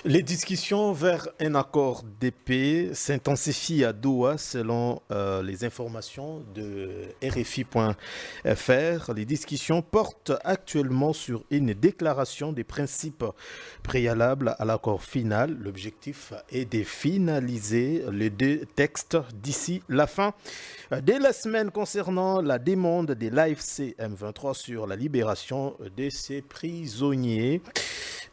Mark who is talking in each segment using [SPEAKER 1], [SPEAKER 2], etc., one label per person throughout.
[SPEAKER 1] Les discussions vers un accord de paix s'intensifient à Doha selon les informations de RFI.fr. Les discussions portent actuellement sur une déclaration des principes préalables à l'accord final. L'objectif est de finaliser les deux textes d'ici la fin de la semaine concernant la demande de l'AFC M23 sur la libération de ses prisonniers.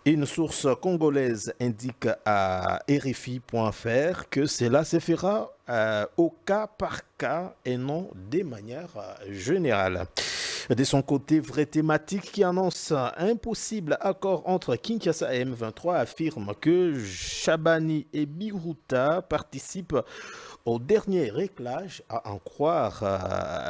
[SPEAKER 1] Une source congolaise indique à RFI.fr que cela se fera au cas par cas et non de manière générale. De son côté, Vraie Thématique, qui annonce un possible accord entre Kinshasa et M23, affirme que Chabani et Biruta participent au dernier réglage, à en croire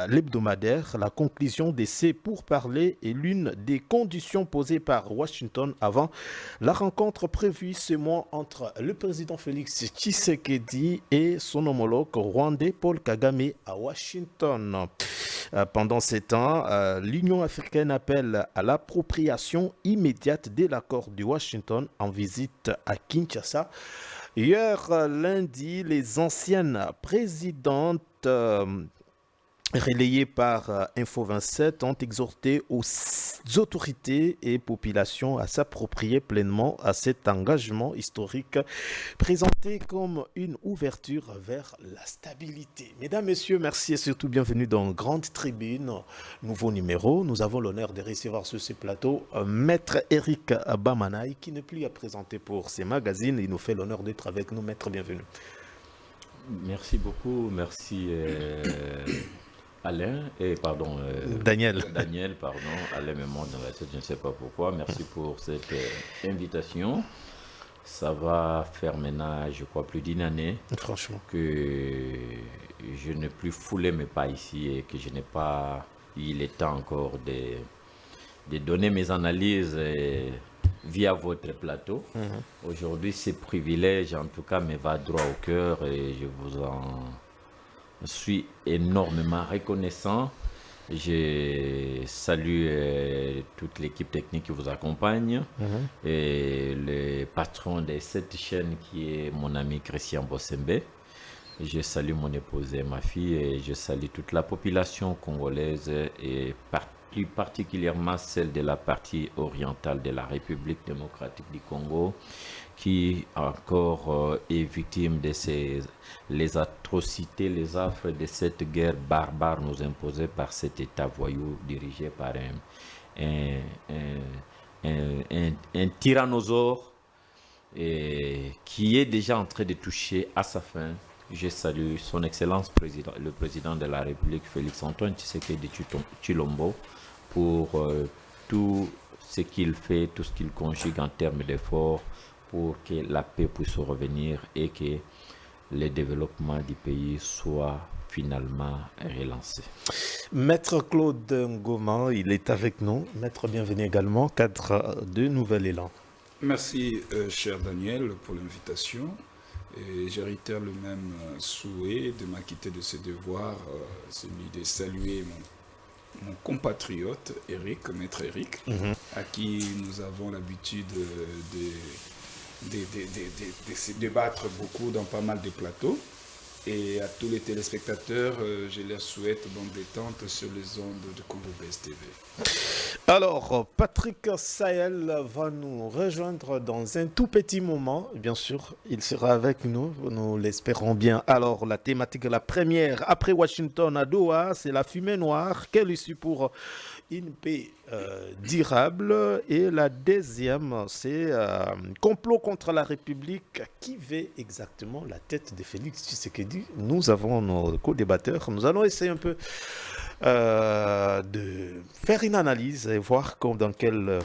[SPEAKER 1] l'hebdomadaire. La conclusion de ces pourparlers est l'une des conditions posées par Washington avant la rencontre prévue ce mois entre le président Félix Tshisekedi et son homologue rwandais Paul Kagame à Washington. Pendant ces temps, l'Union africaine appelle à l'appropriation immédiate de l'accord de Washington en visite à Kinshasa. Hier, lundi, les anciennes présidentes relayées par Info 27 ont exhorté aux autorités et populations à s'approprier pleinement à cet engagement historique présenté comme une ouverture vers la stabilité. Mesdames, Messieurs, merci et surtout bienvenue dans Grande Tribune, nouveau numéro. Nous avons l'honneur de recevoir sur ce plateau Maître Eric Bamanaï qui n'est plus à présenter pour ses magazines. Il nous fait l'honneur d'être avec nous. Maître, bienvenue.
[SPEAKER 2] Merci beaucoup, merci Alain,
[SPEAKER 1] Daniel.
[SPEAKER 2] Daniel, pardon, Alain me montre dans la tête, je ne sais pas pourquoi. Merci pour cette invitation. Ça va faire maintenant, je crois, plus d'une année
[SPEAKER 1] Franchement
[SPEAKER 2] que je n'ai plus foulé mes pas ici et que je n'ai pas eu le temps encore de donner mes analyses via votre plateau. Aujourd'hui, ce privilège, en tout cas, me va droit au cœur et je vous en suis énormément reconnaissant. Je salue toute l'équipe technique qui vous accompagne et le patron de cette chaîne qui est mon ami Christian Bossembe. Je salue mon épouse et ma fille et je salue toute la population congolaise et plus particulièrement celle de la partie orientale de la République démocratique du Congo qui encore est victime de les atrocités, les affres de cette guerre barbare nous imposée par cet État voyou dirigé par un tyrannosaure qui est déjà en train de toucher à sa fin. Je salue son Excellence le président de la République, Félix Antoine Tshisekedi Tshilombo, pour tout ce qu'il fait, tout ce qu'il conjugue en termes d'efforts pour que la paix puisse revenir et que le développement du pays soit finalement relancé.
[SPEAKER 1] Maître Claude Ngoma, il est avec nous. Maître, bienvenue également, cadre de Nouvel Élan.
[SPEAKER 3] Merci, cher Daniel, pour l'invitation. Et je réitère le même souhait de m'acquitter de ce devoir, celui de saluer mon compatriote Eric, Maître Eric, à qui nous avons l'habitude de se débattre beaucoup dans pas mal de plateaux. Et à tous les téléspectateurs, je leur souhaite bonne détente sur les ondes de Congo Best TV.
[SPEAKER 1] Alors, Patrick Sahel va nous rejoindre dans un tout petit moment. Bien sûr, il sera avec nous, nous l'espérons bien. Alors, la thématique, la première, après Washington à Doha, c'est la fumée noire. Quelle issue pour une paix durable? Et la deuxième, c'est complot contre la République. Qui veut exactement la tête de Félix Tshisekedi? Nous avons nos co-débatteurs. Nous allons essayer un peu de faire une analyse et voir dans quel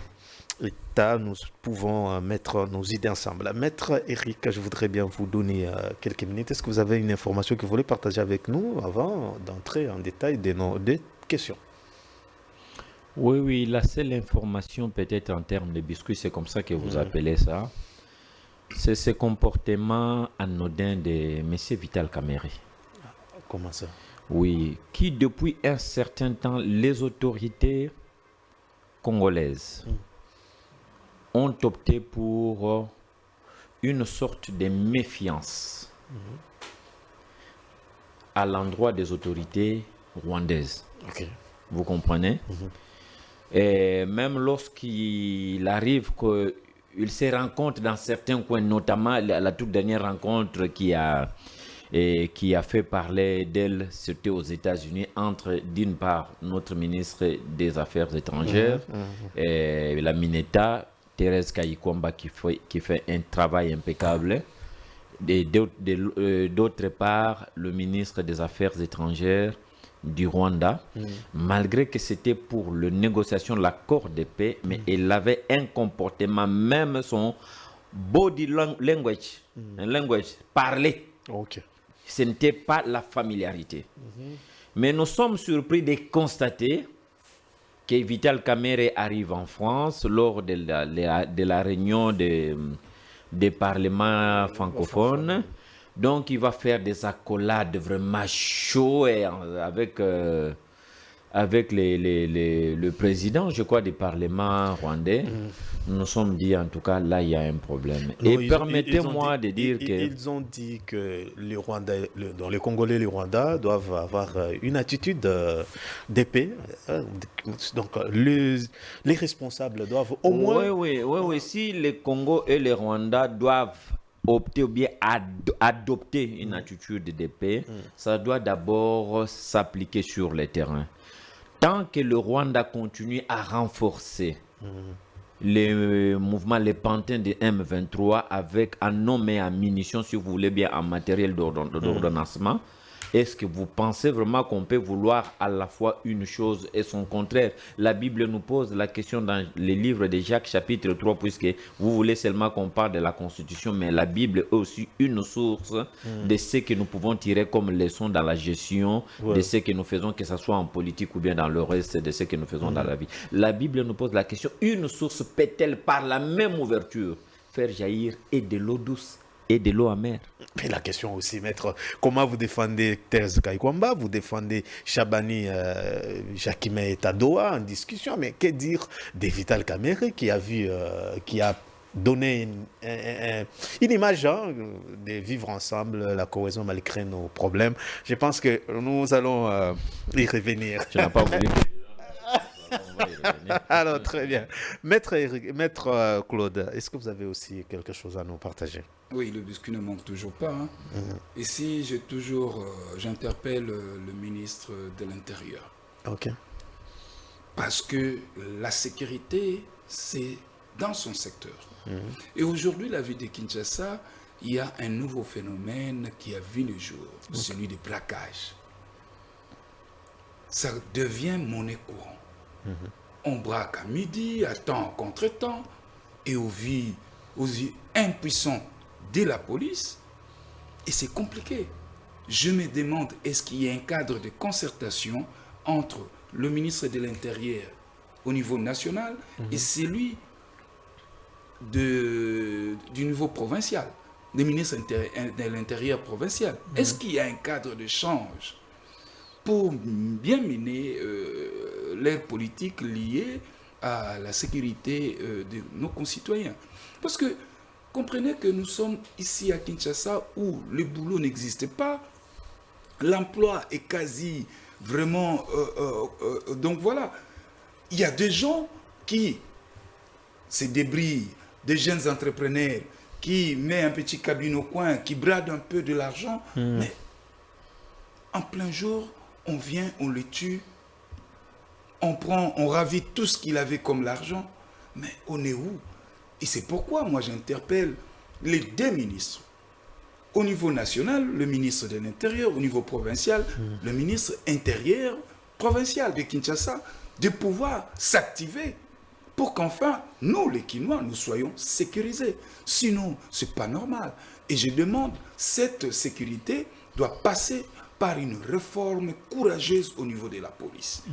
[SPEAKER 1] état nous pouvons mettre nos idées ensemble. Maître Eric, je voudrais bien vous donner quelques minutes. Est-ce que vous avez une information que vous voulez partager avec nous avant d'entrer en détail de nos questions?
[SPEAKER 2] Oui, la seule information peut-être en termes de biscuits, c'est comme ça que vous appelez ça, c'est ce comportement anodin de M. Vital Kamerhe.
[SPEAKER 1] Comment ça?
[SPEAKER 2] Oui, qui depuis un certain temps, les autorités congolaises ont opté pour une sorte de méfiance à l'endroit des autorités rwandaises.
[SPEAKER 1] Ok.
[SPEAKER 2] Vous comprenez? Et même lorsqu'il arrive qu'il se rencontre dans certains coins, notamment la toute dernière rencontre qui a fait parler d'elle, c'était aux États-Unis, entre d'une part notre ministre des Affaires étrangères, et la Mineta, Thérèse Kayikwamba, qui fait un travail impeccable, et d'autre part le ministre des Affaires étrangères du Rwanda, malgré que c'était pour la négociation de l'accord de paix, mais il avait un comportement, même son body language, parler.
[SPEAKER 1] Ok.
[SPEAKER 2] Ce n'était pas la familiarité. Mais nous sommes surpris de constater que Vital Kamerhe arrive en France lors de la réunion des parlements francophones. Donc, il va faire des accolades vraiment chauds avec le président, je crois, du Parlement rwandais. Nous nous sommes dit, en tout cas, là, il y a un problème.
[SPEAKER 1] Non,
[SPEAKER 2] et permettez-moi de dire que...
[SPEAKER 1] Ils ont dit que les Rwandais, les Congolais et les Rwandais doivent avoir une attitude d'épée. Donc, les responsables doivent au moins...
[SPEAKER 2] Oui. Si les Congo et les Rwandais doivent opter ou bien adopter une attitude de paix, ça doit d'abord s'appliquer sur le terrain. Tant que le Rwanda continue à renforcer les mouvements, les pantins de M23 avec un homme et en munitions, si vous voulez bien, en matériel d'ordonnancement, est-ce que vous pensez vraiment qu'on peut vouloir à la fois une chose et son contraire? La Bible nous pose la question dans les livres de Jacques chapitre 3, puisque vous voulez seulement qu'on parle de la Constitution, mais la Bible est aussi une source de ce que nous pouvons tirer comme leçon dans la gestion de ce que nous faisons, que ce soit en politique ou bien dans le reste de ce que nous faisons dans la vie. La Bible nous pose la question, une source peut-elle par la même ouverture faire jaillir et de l'eau douce et de l'eau amère?
[SPEAKER 1] Mais la question aussi, maître, comment vous défendez Thérèse Kayikwamba, vous défendez Chabani Jacquemin Tadoa en discussion, mais que dire de Vital Kamerhe qui a donné une image de vivre ensemble, la cohésion malgré nos problèmes. Je pense que nous allons y revenir.
[SPEAKER 2] Je n'ai pas voulu.
[SPEAKER 1] Alors, très bien. Maître Claude, est-ce que vous avez aussi quelque chose à nous partager?
[SPEAKER 3] Oui, le biscuit ne manque toujours pas. Ici, j'interpelle le ministre de l'Intérieur.
[SPEAKER 1] Ok.
[SPEAKER 3] Parce que la sécurité, c'est dans son secteur. Et aujourd'hui, la ville de Kinshasa, il y a un nouveau phénomène qui a vu le jour, celui du braquage. Ça devient monnaie courante. On braque à midi, à temps contre temps, et aux yeux impuissants de la police, et c'est compliqué. Je me demande, est-ce qu'il y a un cadre de concertation entre le ministre de l'Intérieur au niveau national et celui du niveau provincial, le ministre de l'Intérieur provincial? Est-ce qu'il y a un cadre d'échange pour bien mener l'ère politique liée à la sécurité de nos concitoyens? Parce que comprenez que nous sommes ici à Kinshasa où le boulot n'existe pas, l'emploi est quasi vraiment... donc voilà, il y a des gens qui se débrouillent, des jeunes entrepreneurs qui mettent un petit cabine au coin, qui bradent un peu de l'argent, mais en plein jour, on vient, on le tue, on ravit tout ce qu'il avait comme l'argent, mais on est où? Et c'est pourquoi moi j'interpelle les deux ministres. Au niveau national, le ministre de l'Intérieur, au niveau provincial, le ministre intérieur provincial de Kinshasa, de pouvoir s'activer pour qu'enfin, nous les Kinois, nous soyons sécurisés. Sinon, ce n'est pas normal. Et je demande, cette sécurité doit passer par une réforme courageuse au niveau de la police.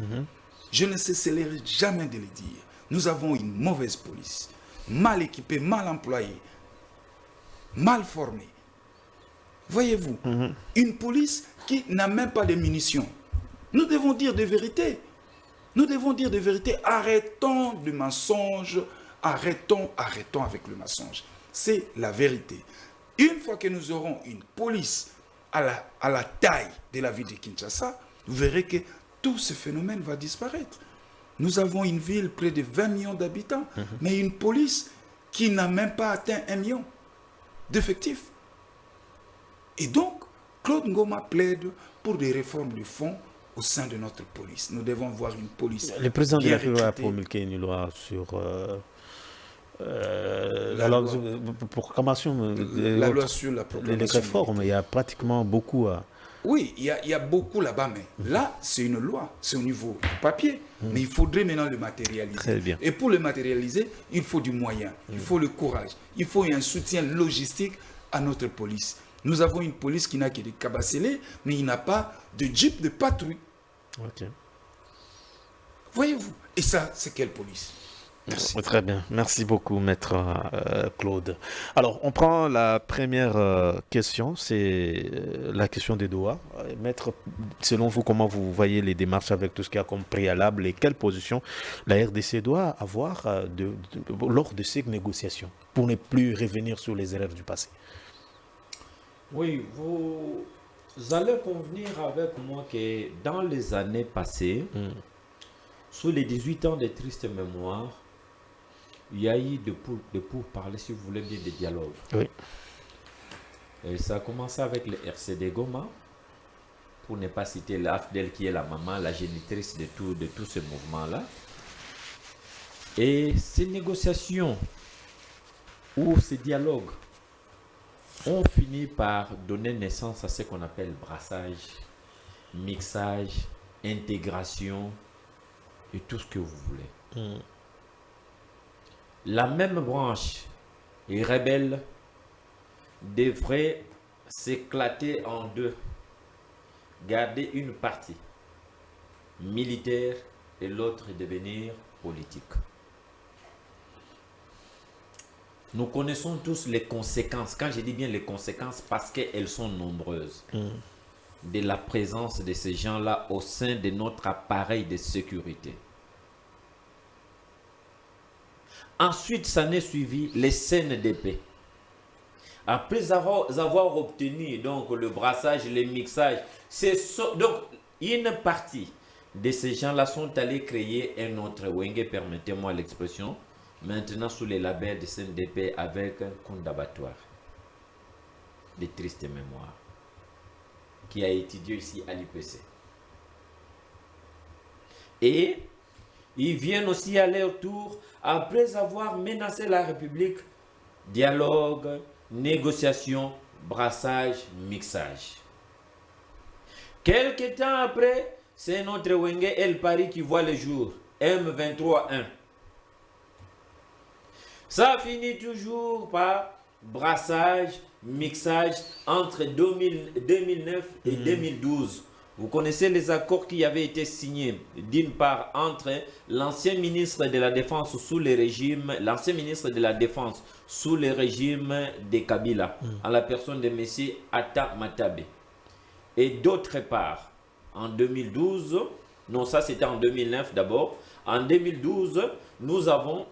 [SPEAKER 3] Je ne cesserai jamais de le dire. Nous avons une mauvaise police, mal équipée, mal employée, mal formée. Voyez-vous, une police qui n'a même pas de munitions. Nous devons dire de vérité. Nous devons dire de vérité. Arrêtons le mensonge. Arrêtons avec le mensonge. c'est la vérité. Une fois que nous aurons une police à la taille de la ville de Kinshasa, vous verrez que tout ce phénomène va disparaître. Nous avons une ville près de 20 millions d'habitants, mais une police qui n'a même pas atteint 1 million d'effectifs. Et donc, Claude Ngoma plaide pour des réformes de fond au sein de notre police. Nous devons avoir une police.
[SPEAKER 1] Le président de
[SPEAKER 3] bien
[SPEAKER 1] la République a
[SPEAKER 3] recrutée.
[SPEAKER 1] promulgué une loi sur
[SPEAKER 3] La
[SPEAKER 1] loi
[SPEAKER 3] loi-
[SPEAKER 1] de proclamation
[SPEAKER 3] La loi sur la
[SPEAKER 1] les
[SPEAKER 3] proclamation.
[SPEAKER 1] réformes. Il y a pratiquement beaucoup à...
[SPEAKER 3] Oui, il y a beaucoup là-bas, mais là, c'est une loi, c'est au niveau du papier. Mais il faudrait maintenant le matérialiser.
[SPEAKER 1] Très bien.
[SPEAKER 3] Et pour le matérialiser, il faut du moyen, il faut le courage, il faut un soutien logistique à notre police. Nous avons une police qui n'a que des cabacellés, mais il n'a pas de jeep de patrouille.
[SPEAKER 1] Ok.
[SPEAKER 3] Voyez-vous? Et ça, c'est quelle police? Merci.
[SPEAKER 1] Très bien. Merci beaucoup, maître Claude. Alors, on prend la première question, c'est la question des Doha. Maître, selon vous, comment vous voyez les démarches avec tout ce qu'il y a comme préalable et quelle position la RDC doit avoir lors de ces négociations pour ne plus revenir sur les erreurs du passé?
[SPEAKER 2] Oui, vous allez convenir avec moi que dans les années passées, sous les 18 ans de triste mémoire, il y a eu de pourparlers, si vous voulez bien, des dialogues.
[SPEAKER 1] Oui.
[SPEAKER 2] Et ça a commencé avec le RCD Goma, pour ne pas citer l'AFDEL qui est la maman, la génitrice de tout ce mouvement-là. Et ces négociations ou ces dialogues ont fini par donner naissance à ce qu'on appelle brassage, mixage, intégration et tout ce que vous voulez. La même branche rebelle devrait s'éclater en deux, garder une partie militaire et l'autre devenir politique. Nous connaissons tous les conséquences, quand je dis bien les conséquences, parce qu'elles sont nombreuses, de la présence de ces gens-là au sein de notre appareil de sécurité. Ensuite, ça n'est suivi les scènes d'épée. Après avoir obtenu donc, le brassage, le mixage, donc une partie de ces gens-là sont allés créer un autre Wenge, permettez-moi l'expression, maintenant sous les labels de scènes d'épée avec un compte d'abattoir de triste mémoire qui a étudié ici à l'IPC. Et ils viennent aussi à leur tour, après avoir menacé la République, dialogue, négociation, brassage, mixage. Quelque temps après, c'est notre Wenge El Paris qui voit le jour, M23-1. Ça finit toujours par brassage, mixage entre 2009 et 2012. Vous connaissez les accords qui avaient été signés, d'une part, entre l'ancien ministre de la Défense sous le régime, l'ancien ministre de la Défense sous le régime de Kabila, en la personne de M. Atta Matabe. Et d'autre part, en 2012, non, ça c'était en 2009 d'abord, en 2012, nous avons,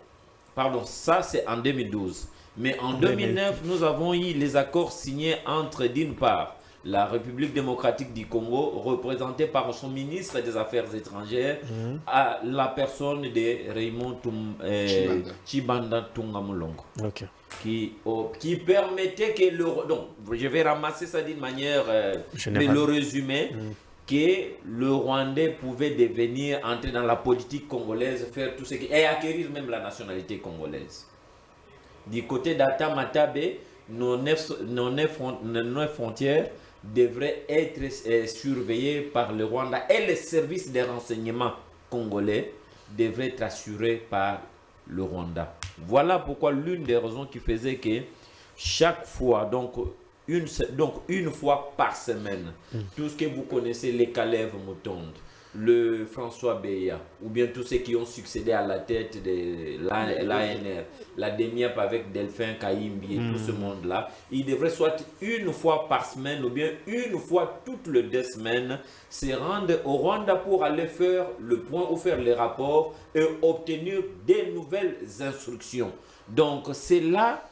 [SPEAKER 2] pardon, ça c'est en 2012, mais en 2009, nous avons eu les accords signés entre, d'une part, la République démocratique du Congo, représentée par son ministre des Affaires étrangères, à la personne de Raymond Tshibanda Tungamulongo, qui permettait que le... Donc, je vais ramasser ça d'une manière, mais le résumer, que le Rwandais pouvait devenir, entrer dans la politique congolaise, faire tout ce qui... et acquérir même la nationalité congolaise. Du côté d'Atta Matabe, nos neuf frontières devrait être surveillé par le Rwanda et les services de renseignement congolais devraient être assurés par le Rwanda. Voilà pourquoi l'une des raisons qui faisait que chaque fois, donc une fois par semaine, tout ce que vous connaissez, les Kalev Mutonde, le François Beya, ou bien tous ceux qui ont succédé à la tête de l'ANR, la DEMIAP avec Delphin Kayimbi et tout ce monde-là, il devrait soit une fois par semaine ou bien une fois toutes les 2 semaines se rendre au Rwanda pour aller faire le point ou faire les rapports et obtenir des nouvelles instructions. Donc c'est là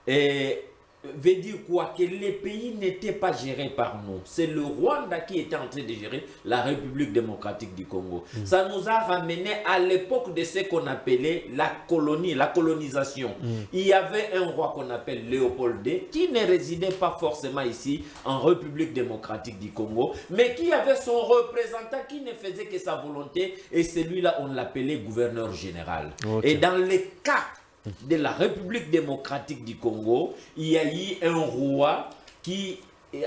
[SPEAKER 2] veut dire quoi? Que les pays n'étaient pas gérés par nous. C'est le Rwanda qui était en train de gérer la République démocratique du Congo. Ça nous a ramené à l'époque de ce qu'on appelait la colonie, la colonisation. Il y avait un roi qu'on appelle Léopold II qui ne résidait pas forcément ici en République démocratique du Congo, mais qui avait son représentant qui ne faisait que sa volonté, et celui-là on l'appelait gouverneur général. Et dans les cas de la République démocratique du Congo, il y a eu un roi qui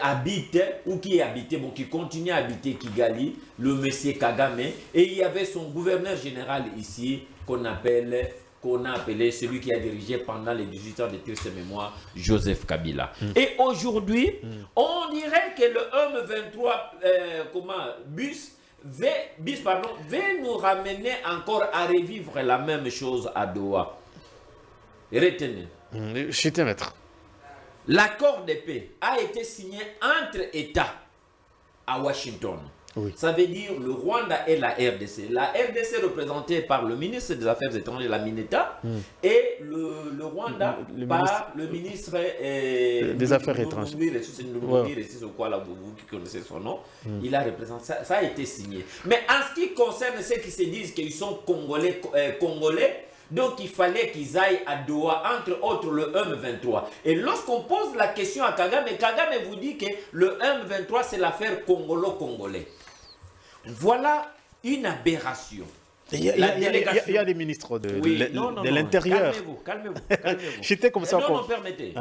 [SPEAKER 2] habite, ou qui habitait, bon, qui continue à habiter Kigali, le monsieur Kagame, et il y avait son gouverneur général ici, qu'on a appelé celui qui a dirigé pendant les 18 ans de triste mémoire, Joseph Kabila. Et aujourd'hui, on dirait que le M23 bus veut nous ramener encore à revivre la même chose à Doha. Retenez.
[SPEAKER 1] Je t'ai maître.
[SPEAKER 2] L'accord de paix a été signé entre États à Washington.
[SPEAKER 1] Oui.
[SPEAKER 2] Ça veut dire le Rwanda et la RDC. La RDC représentée par le ministre des Affaires étrangères, la Mineta, et le Rwanda par le ministre
[SPEAKER 1] des Affaires étrangères.
[SPEAKER 2] Vous qui connaissez son nom, il a représenté ça. Ça a été signé. Mais en ce qui concerne ceux qui se disent qu'ils sont congolais, donc il fallait qu'ils aillent à Doha, entre autres le M23. Et lorsqu'on pose la question à Kagame, Kagame vous dit que le M23 c'est l'affaire congolo-congolais. Voilà une aberration.
[SPEAKER 1] Il y a des ministres de l'Intérieur.
[SPEAKER 2] Calmez-vous.
[SPEAKER 1] J'étais comme ça.
[SPEAKER 2] Non, permettez.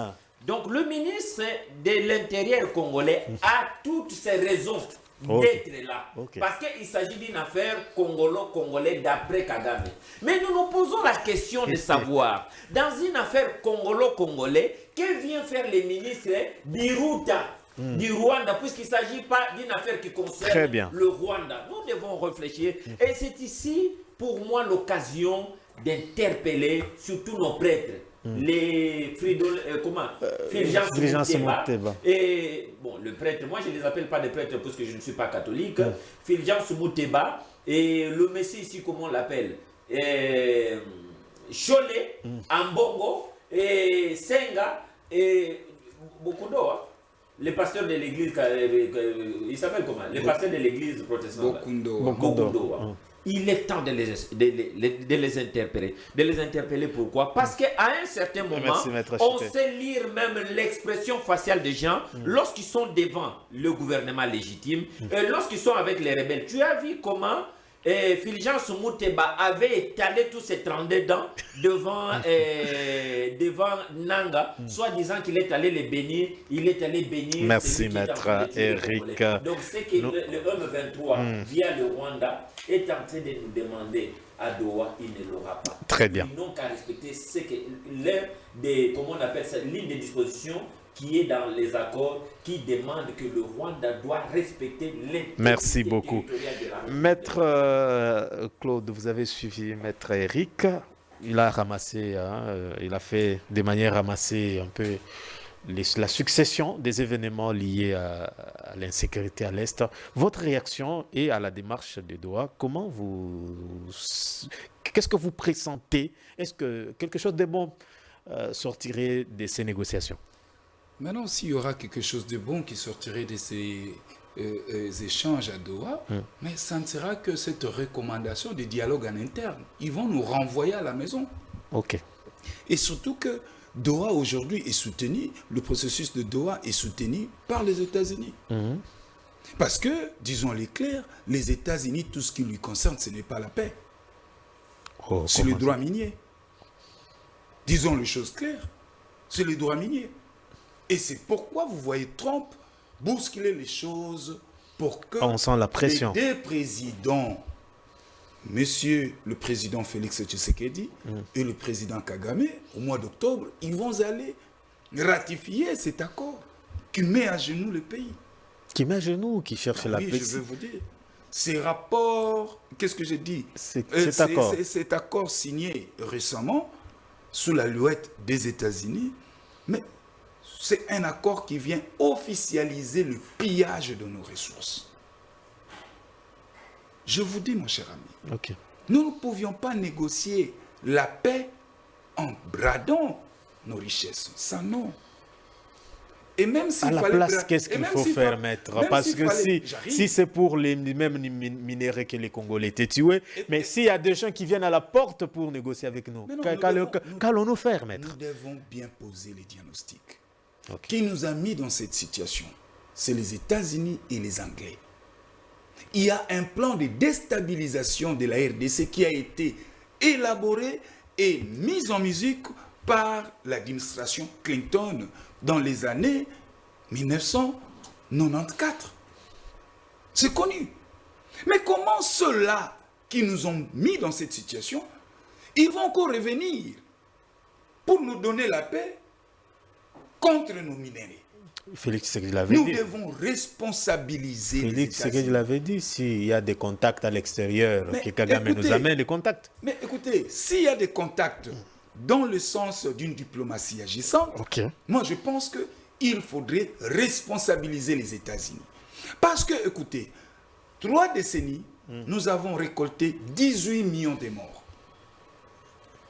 [SPEAKER 2] Donc le ministre de l'Intérieur congolais a toutes ses raisons d'être là. Parce qu'il s'agit d'une affaire congolo-congolais d'après Kagame. Mais nous nous posons la question de savoir, dans une affaire congolo-congolais, que vient faire les ministres Biruta du Rwanda, puisqu'il ne s'agit pas d'une affaire qui concerne le Rwanda. Nous devons réfléchir. Et c'est ici, pour moi, l'occasion d'interpeller surtout nos prêtres. Les Fulgence Muteba. Et bon, le prêtre, moi je ne les appelle pas des prêtres parce que je ne suis pas catholique. Fulgence Muteba et le Messie ici, comment on l'appelle, Cholet, Ambongo et Senga et Bokundo, les pasteurs de l'église, ils s'appellent comment? Les pasteurs de l'église protestante. Bokundo. Il est temps de les interpeller. Pourquoi? Parce qu'à un certain moment, on sait lire même l'expression faciale des gens lorsqu'ils sont devant le gouvernement légitime et lorsqu'ils sont avec les rebelles. Tu as vu comment Fulgence Muteba avait étalé tous ses 32 dents devant Nanga, soit disant qu'il est allé les bénir. Il est allé bénir.
[SPEAKER 1] Merci, maître Eric.
[SPEAKER 2] Donc, c'est que le M23 via le Rwanda est en train de nous demander à Doha, il ne l'aura pas.
[SPEAKER 1] Très bien.
[SPEAKER 2] Ils n'ont qu'à respecter ce que l'une des dispositions qui est dans les accords qui demande que le Rwanda doit respecter l'intégrité.
[SPEAKER 1] Merci beaucoup. Maître Claude, vous avez suivi Maître Eric. Il a ramassé, il a fait de manière ramassée un peu la succession des événements liés à l'insécurité à l'Est. Votre réaction et à la démarche de Doha, qu'est-ce que vous pressentez? Est-ce que quelque chose de bon sortirait de ces négociations?
[SPEAKER 3] Maintenant, s'il y aura quelque chose de bon qui sortirait de ces échanges à Doha, mais ça ne sera que cette recommandation de dialogue en interne. Ils vont nous renvoyer à la maison.
[SPEAKER 1] Ok.
[SPEAKER 3] Et surtout que Doha aujourd'hui est soutenu, le processus de Doha est soutenu par les États-Unis. Parce que, disons-les clairs, les États-Unis, tout ce qui lui concerne, ce n'est pas la paix. C'est le droit minier. Disons les choses claires, c'est le droit minier. Et c'est pourquoi vous voyez Trump bousculer les choses pour que
[SPEAKER 1] on sent la pression.
[SPEAKER 3] Les deux présidents, monsieur le président Félix Tshisekedi et le président Kagame, au mois d'octobre, ils vont aller ratifier cet accord qui met à genoux le pays.
[SPEAKER 1] Qui met à genoux, qui cherche la paix.
[SPEAKER 3] Oui, je vais vous dire. Ces rapports, qu'est-ce que j'ai dit? Cet accord signé récemment sous la louette des États-Unis, mais c'est un accord qui vient officialiser le pillage de nos ressources. Je vous dis, mon cher ami, nous ne pouvions pas négocier la paix en bradant nos richesses. Ça, non. Et même s'il
[SPEAKER 1] à la
[SPEAKER 3] fallait...
[SPEAKER 1] place, qu'est-ce qu'il faut faire, maître? Parce que si c'est pour les mêmes minéraux que les Congolais étaient tués, mais s'il y a des gens qui viennent à la porte pour négocier avec nous, qu'allons-nous faire, maître?
[SPEAKER 3] Nous devons bien poser les diagnostics.
[SPEAKER 1] Okay.
[SPEAKER 3] Qui nous a mis dans cette situation? C'est les États-Unis et les Anglais. Il y a un plan de déstabilisation de la RDC qui a été élaboré et mis en musique par l'administration Clinton dans les années 1994. C'est connu. Mais comment ceux-là qui nous ont mis dans cette situation, ils vont encore revenir pour nous donner la paix contre nos minéraux?
[SPEAKER 1] Félix Tshisekedi l'avait dit.
[SPEAKER 3] Nous devons responsabiliser les
[SPEAKER 1] Félix Tshisekedi l'avait dit, s'il y a des contacts à l'extérieur, que Kagame nous amène des contacts.
[SPEAKER 3] Mais écoutez, s'il y a des contacts dans le sens d'une diplomatie agissante, moi je pense qu'il faudrait responsabiliser les États-Unis. Parce que, écoutez, 3 décennies, nous avons récolté 18 millions de morts.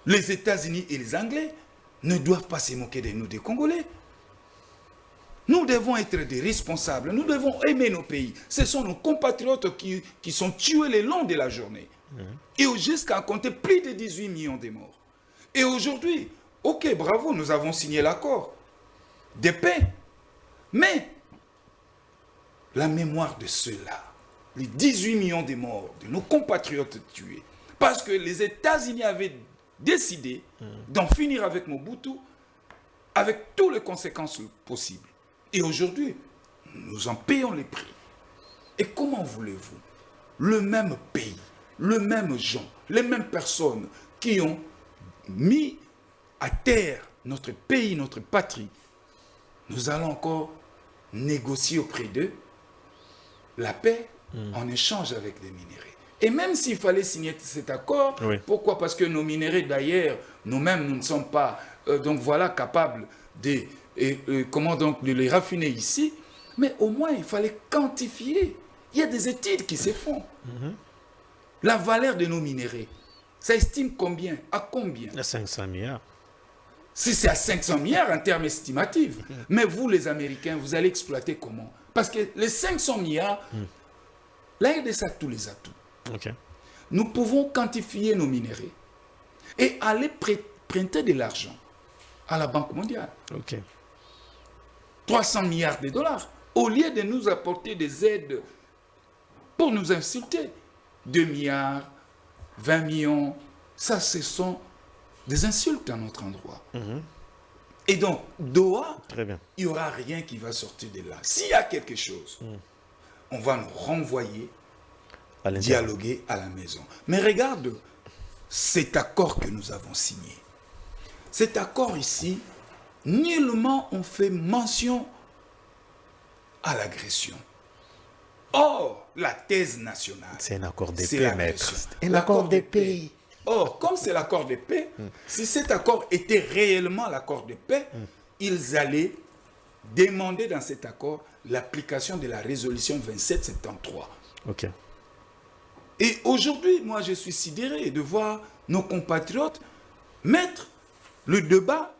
[SPEAKER 3] Les États-Unis et les Anglais ne doivent pas se moquer de nous, des Congolais. Nous devons être des responsables, nous devons aimer nos pays. Ce sont nos compatriotes qui sont tués le long de la journée. Et jusqu'à compter plus de 18 millions de morts. Et aujourd'hui, ok, bravo, nous avons signé l'accord de paix. Mais la mémoire de ceux-là, les 18 millions de morts, de nos compatriotes tués, parce que les États-Unis avaient décidé d'en finir avec Mobutu, avec toutes les conséquences possibles. Et aujourd'hui, nous en payons les prix. Et comment voulez-vous, le même pays, le même gens, les mêmes personnes qui ont mis à terre notre pays, notre patrie, nous allons encore négocier auprès d'eux la paix en échange avec des minéraux. Et même s'il fallait signer cet accord, pourquoi? Parce que nos minéraux, d'ailleurs, nous-mêmes, nous ne sommes pas capables de les raffiner ici, mais au moins, il fallait quantifier. Il y a des études qui se font. La valeur de nos minéraux, ça estime combien? À combien?
[SPEAKER 1] À 500 milliards.
[SPEAKER 3] Si c'est à 500 milliards en termes estimatifs, mais vous, les Américains, vous allez exploiter comment? Parce que les 500 milliards, la RDC a tous les atouts. Nous pouvons quantifier nos minéraux et aller prêter de l'argent à la Banque mondiale. 300 milliards de dollars, au lieu de nous apporter des aides pour nous insulter. 2 milliards, 20 millions, ça, ce sont des insultes à notre endroit. Et donc, Doha, il n'y aura rien qui va sortir de là. S'il y a quelque chose, on va nous renvoyer, dialoguer à la maison. Mais regarde cet accord que nous avons signé. Cet accord ici, nullement on fait mention à l'agression. Or, la thèse nationale,
[SPEAKER 1] c'est un accord de paix, maître.
[SPEAKER 3] Un accord de paix. Or, comme c'est l'accord de paix, si cet accord était réellement l'accord de paix, ils allaient demander dans cet accord l'application de la résolution 2773. Et aujourd'hui, moi, je suis sidéré de voir nos compatriotes mettre le débat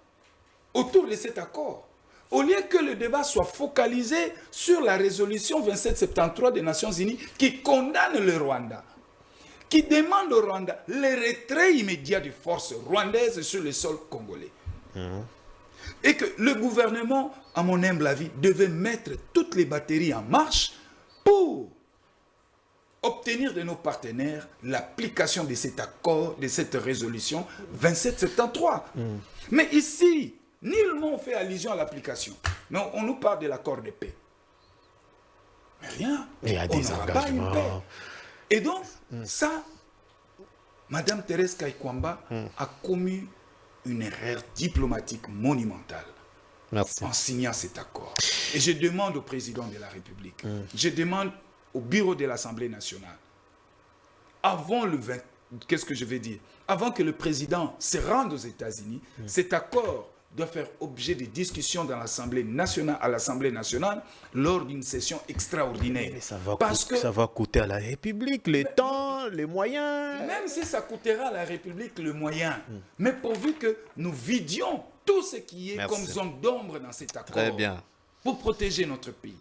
[SPEAKER 3] autour de cet accord. Au lieu que le débat soit focalisé sur la résolution 2773 des Nations Unies qui condamne le Rwanda, qui demande au Rwanda le retrait immédiat des forces rwandaises sur le sol congolais. Et que le gouvernement, à mon humble avis, devait mettre toutes les batteries en marche pour obtenir de nos partenaires l'application de cet accord, de cette résolution 2773. Mais ici, nullement on fait allusion à l'application. Mais on nous parle de l'accord de paix. Mais rien.
[SPEAKER 1] Il y a des engagements.
[SPEAKER 3] Pas une paix. Et donc, ça, Madame Thérèse Kaikwamba a commis une erreur diplomatique monumentale en signant cet accord. Et je demande au président de la République, je demande au bureau de l'Assemblée nationale, avant le 20, qu'est-ce que je vais dire? Avant que le président se rende aux États-Unis, cet accord doit faire objet de discussions dans l'Assemblée nationale, à l'Assemblée nationale lors d'une session extraordinaire.
[SPEAKER 1] Mais ça va coûter à la République le temps, les moyens.
[SPEAKER 3] Même si ça coûtera à la République le moyen, mais pourvu que nous vidions tout ce qui est
[SPEAKER 1] Merci.
[SPEAKER 3] comme zone d'ombre dans cet accord.
[SPEAKER 1] Très bien.
[SPEAKER 3] Pour protéger notre pays.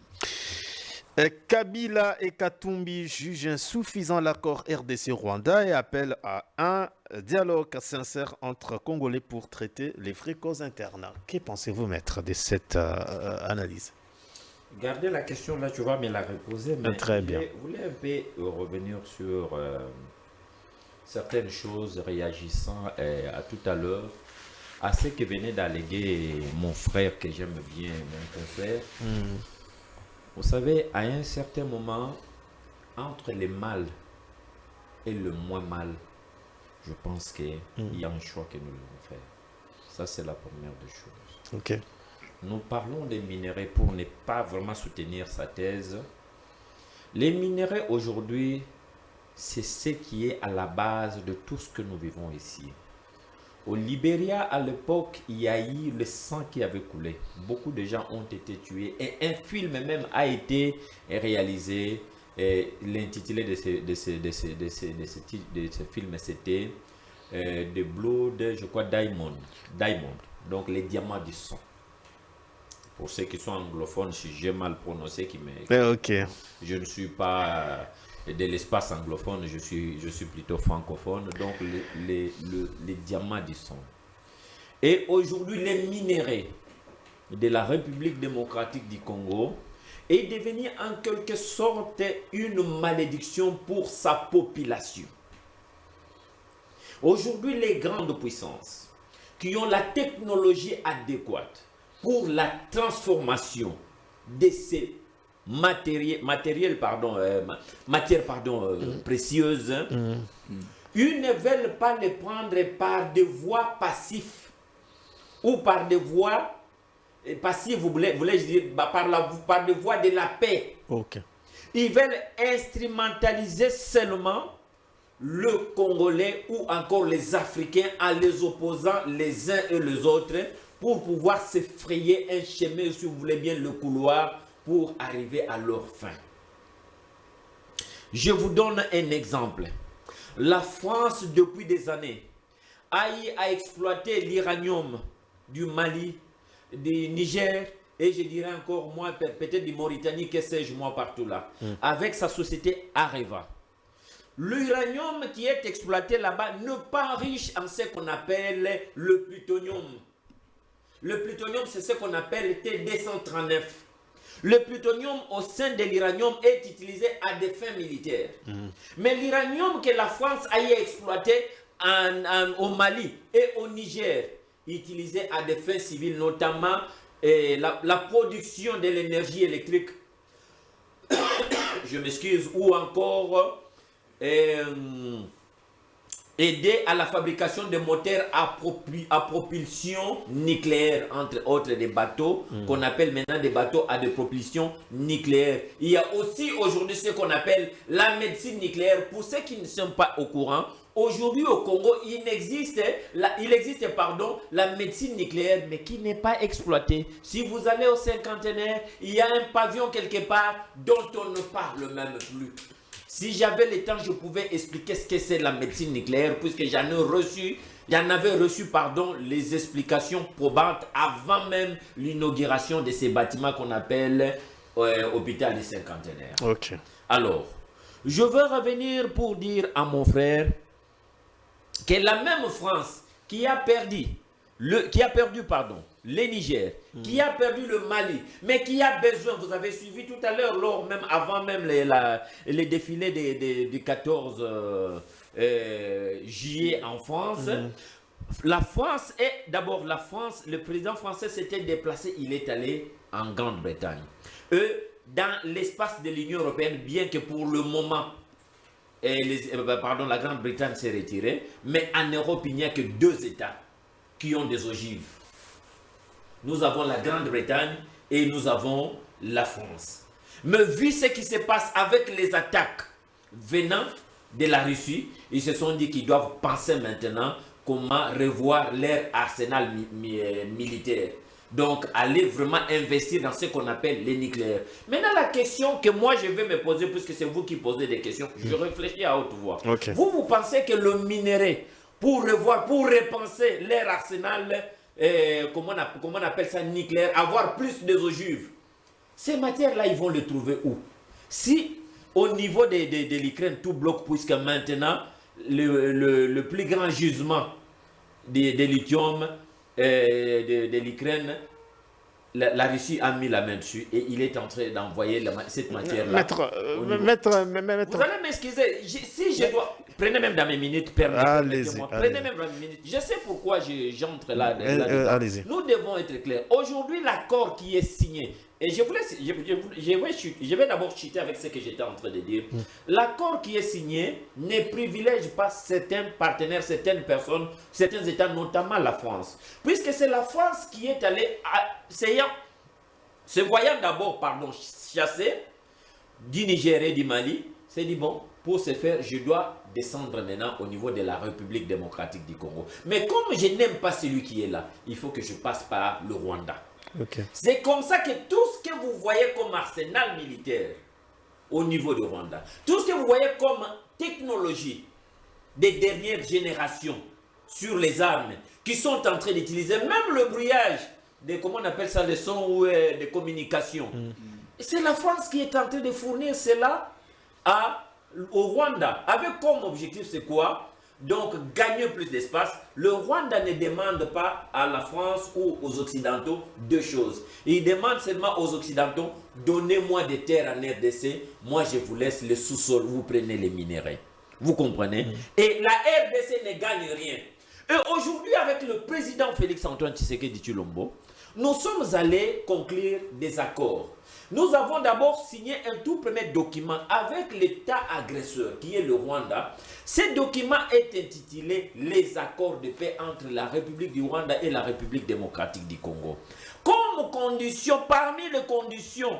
[SPEAKER 1] Kabila et Katumbi jugent insuffisant l'accord RDC-Rwanda et appellent à un dialogue sincère entre Congolais pour traiter les vraies causes internes. Que pensez-vous, maître, de cette analyse?
[SPEAKER 2] Gardez la question là, tu vas me la reposer. Mais
[SPEAKER 1] Très bien.
[SPEAKER 2] Je voulais un peu revenir sur certaines choses réagissant à tout à l'heure à ce que venait d'alléguer mon frère que j'aime bien, mon confrère. Vous savez, à un certain moment, entre le mal et le moins mal, je pense qu'il y a un choix que nous devons faire. Ça, c'est la première des choses.
[SPEAKER 1] Ok.
[SPEAKER 2] Nous parlons des minéraux pour ne pas vraiment soutenir sa thèse. Les minéraux aujourd'hui, c'est ce qui est à la base de tout ce que nous vivons ici. Au Libéria, à l'époque, il y a eu le sang qui avait coulé. Beaucoup de gens ont été tués et un film même a été réalisé. L'intitulé de ce film, c'était The Blood, je crois, Diamond. Donc, les diamants du sang. Pour ceux qui sont anglophones, si j'ai mal prononcé,
[SPEAKER 1] Ok.
[SPEAKER 2] je ne suis pas de l'espace anglophone, je suis plutôt francophone, donc les diamants du sang. Et aujourd'hui, les minéraux de la République démocratique du Congo est devenu en quelque sorte une malédiction pour sa population. Aujourd'hui, les grandes puissances qui ont la technologie adéquate pour la transformation de ces matières précieuses, ils ne veulent pas les prendre par des voies passives ou par des voies passives, voulais-je dire, par des voies de la paix.
[SPEAKER 1] Ok.
[SPEAKER 2] Ils veulent instrumentaliser seulement le Congolais ou encore les Africains en les opposant les uns et les autres pour pouvoir se frayer un chemin, si vous voulez bien, le couloir pour arriver à leur fin. Je vous donne un exemple. La France, depuis des années, a exploité l'uranium du Mali, du Niger, et je dirais encore moi, peut-être du Mauritanie, que sais-je moi, partout là, avec sa société Areva. L'uranium qui est exploité là-bas n'est pas riche en ce qu'on appelle le plutonium. Le plutonium, c'est ce qu'on appelle T239. Le plutonium au sein de l'uranium est utilisé à des fins militaires. Mais l'uranium que la France a exploité au Mali et au Niger, utilisé à des fins civiles, notamment la production de l'énergie électrique, je m'excuse, ou encore aider à la fabrication de moteurs à propulsion nucléaire, entre autres des bateaux, qu'on appelle maintenant des bateaux à de propulsion nucléaire. Il y a aussi aujourd'hui ce qu'on appelle la médecine nucléaire. Pour ceux qui ne sont pas au courant, aujourd'hui au Congo, il existe la médecine nucléaire, mais qui n'est pas exploitée. Si vous allez au cinquantenaire, il y a un pavillon quelque part dont on ne parle même plus. Si j'avais le temps, je pouvais expliquer ce que c'est la médecine nucléaire, puisque j'en avais reçu les explications probantes avant même l'inauguration de ces bâtiments qu'on appelle hôpital du cinquantenaire.
[SPEAKER 1] Ok.
[SPEAKER 2] Alors, je veux revenir pour dire à mon frère que la même France qui a perdu le Niger, qui a perdu le Mali, mais qui a besoin, vous avez suivi tout à l'heure, avant même les défilés du 14 juillet en France, la France, le président français s'était déplacé, il est allé en Grande-Bretagne. Dans l'espace de l'Union européenne, bien que pour le moment, la Grande-Bretagne s'est retirée, mais en Europe, il n'y a que 2 États qui ont des ogives. Nous avons la Grande-Bretagne et nous avons la France. Mais vu ce qui se passe avec les attaques venant de la Russie, ils se sont dit qu'ils doivent penser maintenant comment revoir leur arsenal militaire. Donc, aller vraiment investir dans ce qu'on appelle les nucléaires. Maintenant, la question que moi je vais me poser, puisque c'est vous qui posez des questions, je réfléchis à haute voix.
[SPEAKER 1] Okay.
[SPEAKER 2] Vous pensez que le minerai, pour repenser leur arsenal, comment on appelle ça, nucléaire, avoir plus de ogives. Ces matières-là, ils vont les trouver où? Si au niveau de l'Ukraine, tout bloque, puisque maintenant, le plus grand gisement de lithium de l'Ukraine, la Russie a mis la main dessus et il est en train d'envoyer cette matière-là.
[SPEAKER 1] Maître.
[SPEAKER 2] Vous allez m'excuser, si je dois... Prenez même dans mes minutes, permettez-moi. Prenez même dans mes minutes. Je sais pourquoi j'entre là.
[SPEAKER 1] Allez-y.
[SPEAKER 2] Nous devons être clairs. Aujourd'hui, l'accord qui est signé, et je vais d'abord chuter avec ce que j'étais en train de dire. L'accord qui est signé ne privilège pas certains partenaires, certaines personnes, certains États, notamment la France. Puisque c'est la France qui est allée, se voyant d'abord, chassée du Niger et du Mali, s'est dit bon, pour ce faire, je dois descendre maintenant au niveau de la République démocratique du Congo. Mais comme je n'aime pas celui qui est là, il faut que je passe par le Rwanda. Okay. C'est comme ça que tout ce que vous voyez comme arsenal militaire au niveau du Rwanda, tout ce que vous voyez comme technologie des dernières générations sur les armes qui sont en train d'utiliser, même le brouillage de, comment on appelle ça, les sons ou de communication. C'est la France qui est en train de fournir cela au Rwanda. Avec comme objectif, c'est quoi? Donc, gagner plus d'espace. Le Rwanda ne demande pas à la France ou aux Occidentaux deux choses. Il demande seulement aux Occidentaux, donnez-moi des terres en RDC, moi je vous laisse le sous-sol, vous prenez les minéraux. Vous comprenez? Et la RDC ne gagne rien. Et aujourd'hui, avec le président Félix-Antoine Tshisekedi Tshilombo, nous sommes allés conclure des accords. Nous avons d'abord signé un tout premier document avec l'État agresseur qui est le Rwanda. Ce document est intitulé « Les accords de paix entre la République du Rwanda et la République démocratique du Congo ». Comme condition, parmi les conditions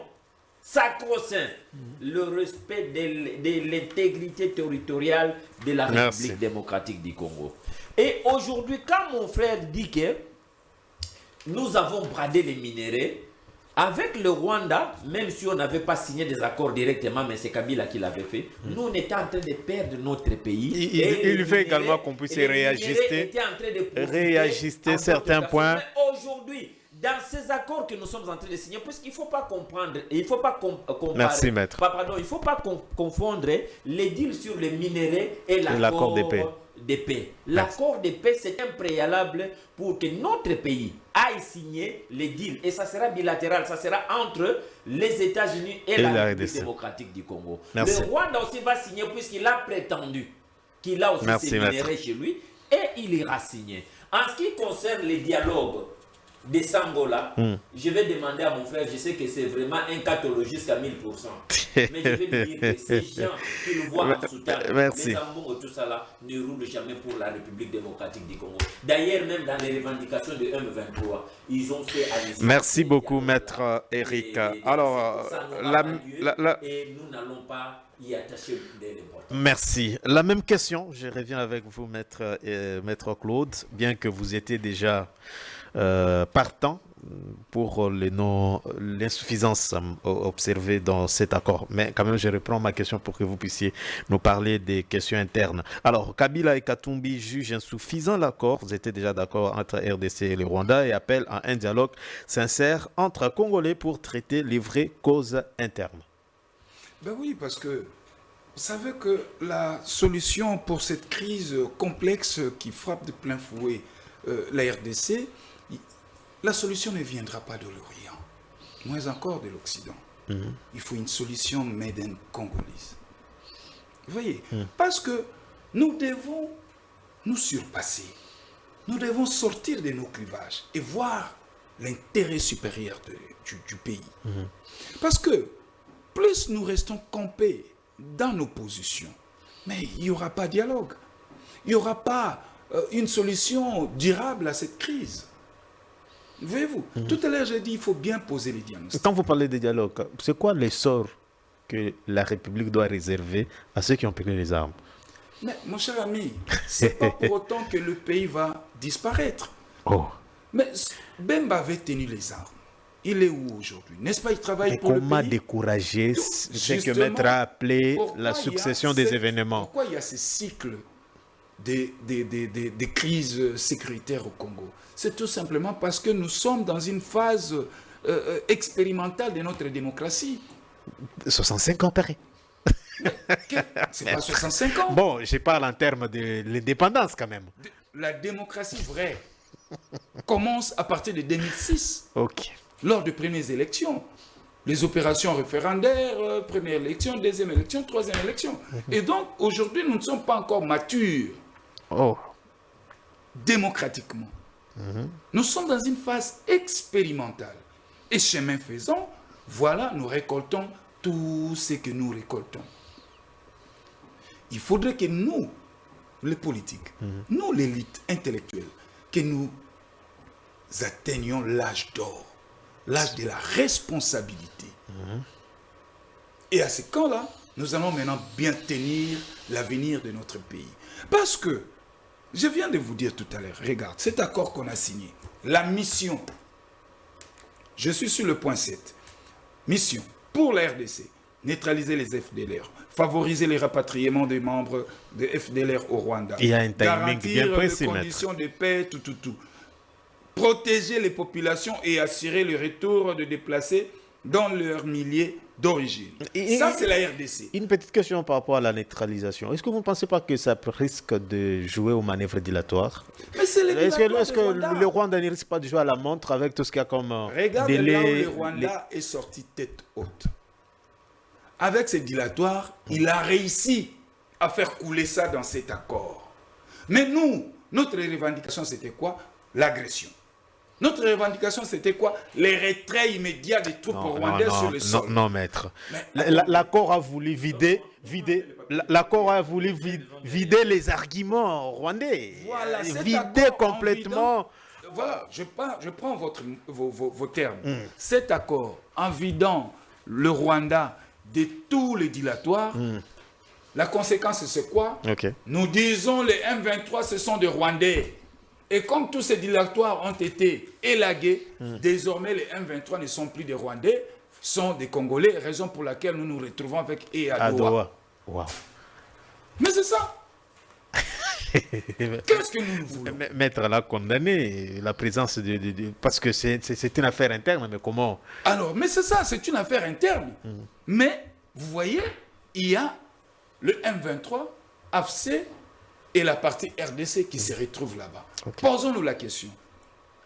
[SPEAKER 2] sacro-saintes, le respect de l'intégrité territoriale de la République démocratique du Congo. Et aujourd'hui, quand mon frère dit que nous avons bradé les minéraux, avec le Rwanda, même si on n'avait pas signé des accords directement, mais c'est Kabila qui l'avait fait, nous on était en train de perdre notre pays.
[SPEAKER 1] Il fait également qu'on puisse réajuster certains points.
[SPEAKER 2] Aujourd'hui, dans ces accords que nous sommes en train de signer, puisqu'il ne faut pas comprendre, il ne faut pas comparer.
[SPEAKER 1] Merci, maître.
[SPEAKER 2] Pardon, il ne faut pas confondre les deals sur les minéraux et l'accord de paix. L'accord de paix, c'est un préalable pour que notre pays aille signer les deals. Et ça sera bilatéral, ça sera entre les États-Unis et la République démocratique du Congo.
[SPEAKER 1] Merci.
[SPEAKER 2] Le Rwanda aussi va signer puisqu'il a prétendu qu'il a aussi ses minéraux chez lui et il ira signer. En ce qui concerne les dialogues de Sangola, je vais demander à mon frère, je sais que c'est vraiment un cathologiste à 1000%, mais je vais lui dire que ces gens qui le voient en soutien, les Ambongo, tout ça là, ne roulent jamais pour la République démocratique du Congo. D'ailleurs, même dans les revendications de M23, ils ont fait allusion.
[SPEAKER 1] Merci beaucoup, maître Eric. Alors,
[SPEAKER 2] et nous n'allons pas y attacher de l'importance.
[SPEAKER 1] Merci. La même question, je reviens avec vous, maître Claude, bien que vous étiez déjà partant pour l'insuffisance observée dans cet accord. Mais quand même, je reprends ma question pour que vous puissiez nous parler des questions internes. Alors, Kabila et Katumbi jugent insuffisant l'accord. Vous étiez déjà d'accord entre RDC et le Rwanda et appellent à un dialogue sincère entre Congolais pour traiter les vraies causes internes.
[SPEAKER 3] Ben oui, parce que vous savez que la solution pour cette crise complexe qui frappe de plein fouet la RDC, la solution ne viendra pas de l'Orient, moins encore de l'Occident. Il faut une solution made in congolaise. Vous voyez, parce que nous devons nous surpasser. Nous devons sortir de nos clivages et voir l'intérêt supérieur du pays. Parce que plus nous restons campés dans nos positions, mais il n'y aura pas de dialogue. Il n'y aura pas une solution durable à cette crise. Voyez-vous, tout à l'heure j'ai dit qu'il faut bien poser les diagnostics.
[SPEAKER 1] Quand vous parlez de dialogue, c'est quoi les sorts que la République doit réserver à ceux qui ont pris les armes?
[SPEAKER 3] Mais mon cher ami, ce n'est pas pour autant que le pays va disparaître. Mais Bemba avait tenu les armes. Il est où aujourd'hui? N'est-ce pas, il travaille pour le pays?
[SPEAKER 1] Comment décourager ce que Maître a appelé la succession des événements?
[SPEAKER 3] Pourquoi il y a ces cycles des crises sécuritaires au Congo? C'est tout simplement parce que nous sommes dans une phase expérimentale de notre démocratie.
[SPEAKER 1] 65 ans, pareil.
[SPEAKER 3] C'est pas 65 ans.
[SPEAKER 1] Bon, je parle en termes de l'indépendance quand même.
[SPEAKER 3] La démocratie vraie commence à partir de 2006,
[SPEAKER 1] Ok.
[SPEAKER 3] lors des premières élections. Les opérations référendaires, première élection, deuxième élection, troisième élection. Et donc, aujourd'hui, nous ne sommes pas encore matures
[SPEAKER 1] Oh.
[SPEAKER 3] démocratiquement. Nous sommes dans une phase expérimentale. Et chemin faisant, voilà, nous récoltons tout ce que nous récoltons. Il faudrait que nous, les politiques, nous, l'élite intellectuelle, que nous atteignions l'âge d'or, l'âge de la responsabilité. Et à ce camp-là, nous allons maintenant bien tenir l'avenir de notre pays. Parce que, je viens de vous dire tout à l'heure, regarde, cet accord qu'on a signé, la mission, je suis sur le point 7, mission pour la RDC, neutraliser les FDLR, favoriser les rapatriements des membres de FDLR au Rwanda,
[SPEAKER 1] Il y a un timing bien précis,
[SPEAKER 3] les conditions de paix, tout. Protéger les populations et assurer le retour de déplacés dans leur milliers d'origine. Ça, c'est la RDC.
[SPEAKER 1] Une petite question par rapport à la neutralisation. Est-ce que vous ne pensez pas que ça risque de jouer aux manœuvres dilatoires?
[SPEAKER 3] Mais c'est les
[SPEAKER 1] Est-ce que
[SPEAKER 3] Rwanda.
[SPEAKER 1] le Rwanda ne risque pas de jouer à la montre avec tout ce qu'il y a comme
[SPEAKER 3] Regarde là où le Rwanda est sorti tête haute. Avec ces dilatoires, il a réussi à faire couler ça dans cet accord. Mais nous, notre revendication, c'était quoi? L'agression. Notre revendication, c'était quoi? Les retraits immédiats des troupes rwandaises sur le sol.
[SPEAKER 1] Non, maître. L'accord a voulu vider les arguments rwandais.
[SPEAKER 3] Voilà,
[SPEAKER 1] vider complètement.
[SPEAKER 3] Voilà, je prends vos termes. Cet accord, en vidant le Rwanda de tous les dilatoires, la conséquence, c'est quoi? Nous disons les M23, ce sont des Rwandais. Et comme tous ces dilatoires ont été élagués, désormais les M23 ne sont plus des Rwandais, sont des Congolais, raison pour laquelle nous nous retrouvons avec Adoua.
[SPEAKER 1] Wow.
[SPEAKER 3] Mais c'est ça. Qu'est-ce que nous voulons?
[SPEAKER 1] Maître l'a condamné, la présence parce que c'est une affaire interne, mais comment?
[SPEAKER 3] Alors, mais c'est ça, c'est une affaire interne. Mais, vous voyez, il y a le M23, AFC et la partie RDC qui se retrouvent là-bas. Posons-nous la question.